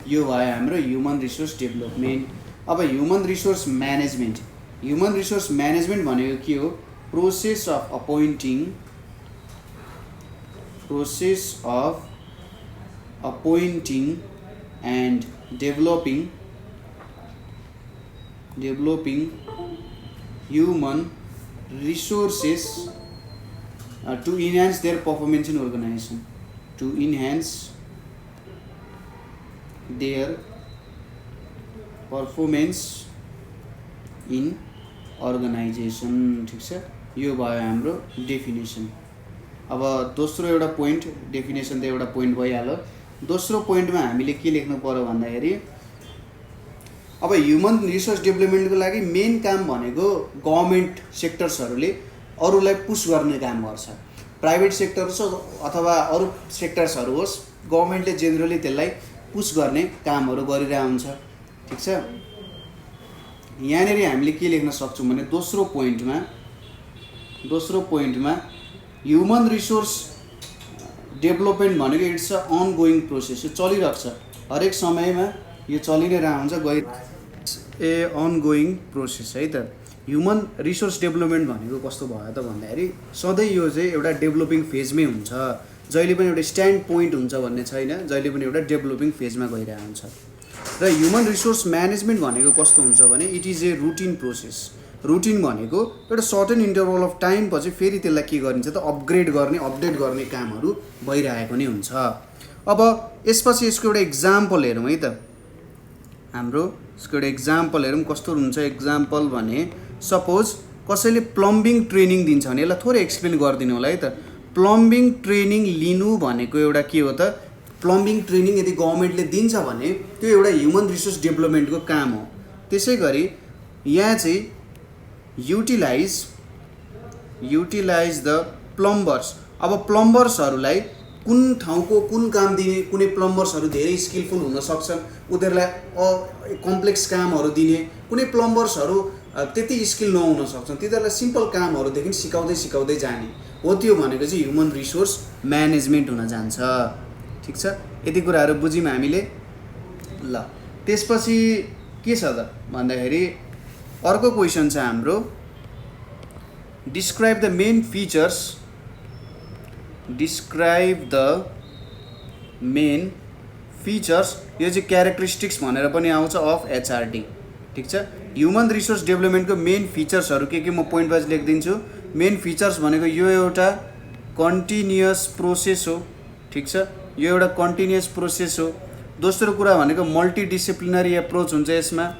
यो भयो हाम्रो ह्युमन रिसोर्स डेभलपमेन्ट। अब ह्युमन रिसोर्स म्यानेजमेन्ट भनेको के हो? Process of appointing and developing human resources to enhance their performance in organization, ठिक छ। यो भयो हाम्रो डेफिनेसन। अब दोस्रो एउटा पोइन्ट, डेफिनेसन त एउटा पोइन्ट भइहाल्यो। दोस्रो पोइन्टमा हामीले के लेख्नु पर्यो भन्दाखेरि अब ह्युमन रिसोर्स डेभलपमेन्टको लागि मेन काम भनेको गभर्मेन्ट सेक्टर्सहरूले अरूलाई पुस गर्ने काम गर्छ। प्राइभेट सेक्टर्स होस् अथवा अरू सेक्टर्सहरू होस्, गभर्मेन्टले जेनरली त्यसलाई पुस गर्ने कामहरू गरिरहेको हुन्छ, ठिक छ। यहाँनिर हामीले के लेख्न सक्छौँ भने दोस्रो पोइन्टमा ह्युमन रिसोर्स डेभलपमेन्ट भनेको इट्स अ अनगोइङ प्रोसेस, यो चलिरहेको छ, हरेक समयमा यो चलि नै रहेको हुन्छ, अनगोइङ प्रोसेस है त। ह्युमन रिसोर्स डेभलपमेन्ट भनेको कस्तो भयो त भन्दाखेरि सधैँ यो चाहिँ एउटा डेभलपिङ फेजमै हुन्छ, जहिले पनि एउटा स्ट्यान्ड पोइन्ट हुन्छ भन्ने छैन, जहिले पनि एउटा डेभलपिङ फेजमा गइरहेको हुन्छ। र ह्युमन रिसोर्स म्यानेजमेन्ट भनेको कस्तो हुन्छ भने it is a routine process. Routine भनेको एउटा सर्टेन इन्टरभल अफ टाइम पछि फेरि त्यसलाई के गरिन्छ त अपडेट गर्ने कामहरू भइरहेको नै हुन्छ। अब यसपछि यसको एउटा इक्जाम्पल हेरौँ है त। हाम्रो यसको एउटा इक्जाम्पल हेरौँ कस्तो हुन्छ। इक्जाम्पल भने सपोज कसैले प्लम्बिङ ट्रेनिङ दिन्छ भने, यसलाई थोरै एक्सप्लेन गरिदिनु होला है त। प्लम्बिङ ट्रेनिङ लिनु भनेको एउटा के हो त? प्लम्बिङ ट्रेनिङ यदि गभर्मेन्टले दिन्छ भने त्यो एउटा ह्युमन रिसोर्स डेभलपमेन्टको काम हो। त्यसै गरी यहाँ चाहिँ युटिलाइज द प्लम्बर्स। अब प्लम्बर्सहरूलाई कुन ठाउँको कुन काम दिने, कुनै प्लम्बर्सहरू धेरै स्किलफुल हुन सक्छन्, उनीहरूलाई कम्प्लेक्स कामहरू दिने, कुनै प्लम्बर्सहरू त्यति स्किल नहुन सक्छन्, तिनीहरूलाई सिम्पल कामहरूदेखि सिकाउँदै जाने हो। त्यो भनेको चाहिँ ह्युमन रिसोर्स म्यानेजमेन्ट हुन जान्छ, ठिक छ। यति कुराहरू बुझ्यौँ हामीले। ल त्यसपछि के छ त भन्दाखेरि अर्को क्वेसन छ हाम्रो, डिस्क्राइब द मेन फिचर्स यो चाहिँ क्यारेक्टरिस्टिक्स भनेर पनि आउँछ अफ एचआरडी, ठिक छ। ह्युमन रिसोर्स डेभलपमेन्टको मेन फिचर्सहरू के म पोइन्ट वाइज लेखिदिन्छु। मेन फिचर्स भनेको यो एउटा कन्टिन्युअस प्रोसेस हो, ठिक छ, यो एउटा कन्टिन्युअस प्रोसेस हो। दोस्रो कुरा भनेको मल्टिडिसिप्लिनरी एप्रोच हुन्छ, यसमा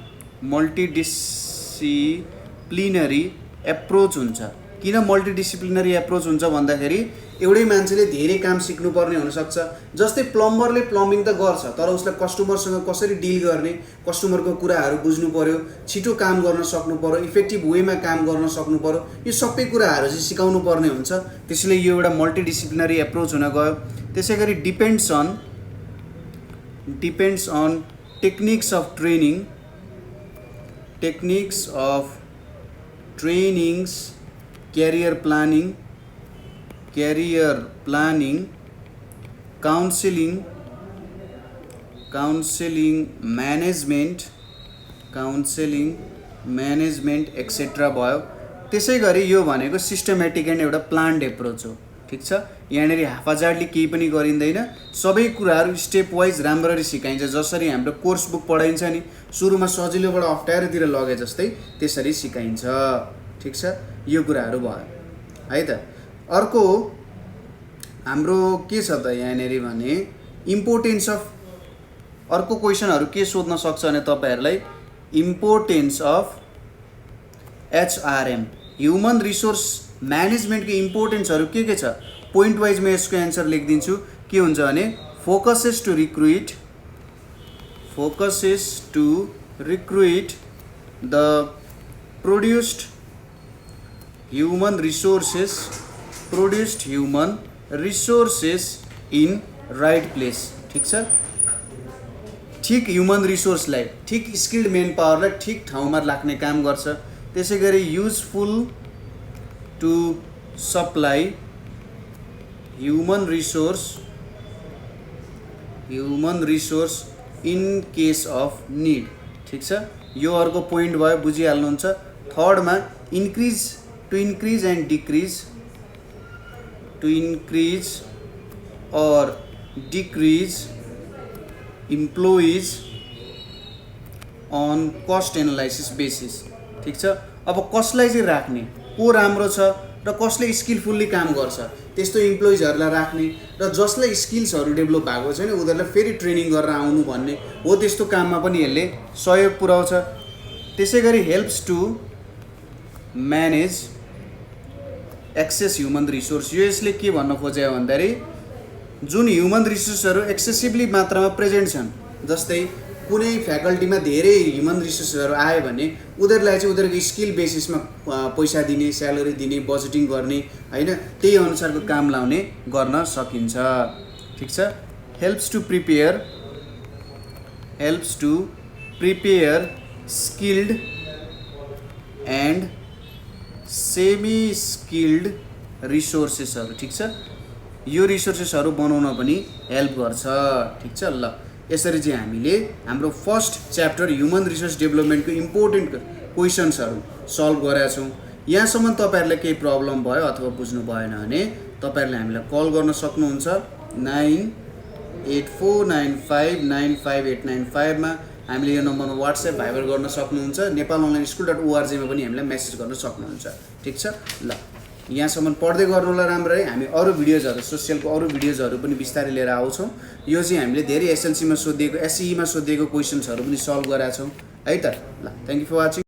मल्टिडिसिप्लिनरी एप्रोच हुन्छ। किन मल्टिडिसिप्लिनरी एप्रोच हुन्छ भन्दाखेरि एउटै मान्छेले धेरै काम सिक्नुपर्ने हुनसक्छ। जस्तै प्लम्बरले प्लम्बिङ त गर्छ, तर उसलाई कस्टमरसँग कसरी डिल गर्ने, कस्टमरको कुराहरू बुझ्नु पर्यो, छिटो काम गर्न सक्नु पर्यो, इफेक्टिभ वेमा काम गर्न सक्नु पर्यो, यो सबै कुराहरू चाहिँ सिकाउनु पर्ने हुन्छ। त्यसैले यो एउटा मल्टिडिसिप्लिनरी एप्रोच हुन गयो। त्यसै गरी depends on techniques of trainings, career planning, counseling management etc. भयो। त्यसै गरी यो भनेको सिस्टमेटिक एन्ड एउटा प्लान्ड एप्रोच हो, ठिक छ। यहाँनिर हाफाजाडले केही पनि गरिँदैन, सबै कुराहरू स्टेप वाइज राम्ररी सिकाइन्छ। जसरी हाम्रो कोर्स बुक पढाइन्छ नि, सुरुमा सजिलोबाट अप्ठ्यारोतिर लगे जस्तै त्यसरी सिकाइन्छ। ठिक छ, यो कुराहरू भयो है त। अर्को हाम्रो के छ त यहाँनिर भने इम्पोर्टेन्स अफ, अर्को क्वेसनहरू के सोध्न सक्छ भने तपाईहरूलाई importance of HRM, human resource म्यानेजमेन्टको इम्पोर्टेन्सहरू के छ, पोइन्ट वाइज म यसको एन्सर लेखिदिन्छु। के हुन्छ भने focuses to recruit the produced human resources in right place. ठिक छ, ठिक ह्युमन रिसोर्सलाई, ठिक स्किल्ड मेन पावरलाई ठिक ठाउँमा राख्ने काम गर्छ। त्यसै गरी useful to supply human resource in case of need. ठिक छ, यो अर्को पोइन्ट भयो, बुझिहाल्नुहुन्छ। थर्डमा to increase or decrease employees on cost analysis basis. ठिक छ, अब कसलाई चाहिँ राख्ने, को राम्रो छ र कसले स्किलफुल्ली काम गर्छ, त्यस्तो इम्प्लोइजहरूलाई राख्ने, र जसलाई स्किल्सहरू डेभलप भएको छैन उनीहरूलाई फेरि ट्रेनिङ गरेर आउनु भन्ने हो, त्यस्तो काममा पनि यसले सहयोग पुर्याउँछ। त्यसै गरी helps to manage excess human resource. यो यसले के भन्न खोज्यो भन्दाखेरि जुन ह्युमन रिसोर्सहरू एक्सेसिभली मात्रामा प्रेजेन्ट छन्, जस्तै कुनै फ्याकल्टीमा धेरै ह्युमन रिसोर्सहरू आयो भने उनीहरूलाई चाहिँ उनीहरूको स्किल बेसिसमा पैसा दिने, स्यालेरी दिने, बजेटिङ गर्ने होइन, त्यही अनुसारको काम लाउने गर्न सकिन्छ। ठिक छ, helps to prepare skilled and semi skilled रिसोर्सेसहरू। ठिक छ, यो रिसोर्सेसहरू बनाउन पनि हेल्प गर्छ। ठिक छ, ल यसरी चाहिँ हामीले हाम्रो फर्स्ट च्याप्टर ह्युमन रिसोर्स डेभलपमेन्टको इम्पोर्टेन्ट क्वेसन्सहरू सल्भ गरेका छौँ। यहाँसम्म तपाईँहरूलाई केही प्रब्लम भयो अथवा बुझ्नु भएन भने तपाईँहरूले हामीलाई कल गर्न सक्नुहुन्छ 9849595895 मा। हामीले यो नम्बरमा वाट्सएप, भाइबर गर्न सक्नुहुन्छ। nepalonlineschool.org मा पनि हामीलाई मेसेज गर्न सक्नुहुन्छ। ठिक छ, ल यहाँसम्म पढ्दै गर्नु होला राम्ररी। हामी अरू भिडियोजहरू, सोसियलको अरू भिडियोजहरू पनि बिस्तारै लिएर आउँछौँ। यो चाहिँ हामीले धेरै एसएलसीमा सोधिएको, एसईमा सोधिएको क्वेसन्सहरू पनि सल्भ गरेका छौँ है त। ल, थ्याङ्क यू फर वाचिङ।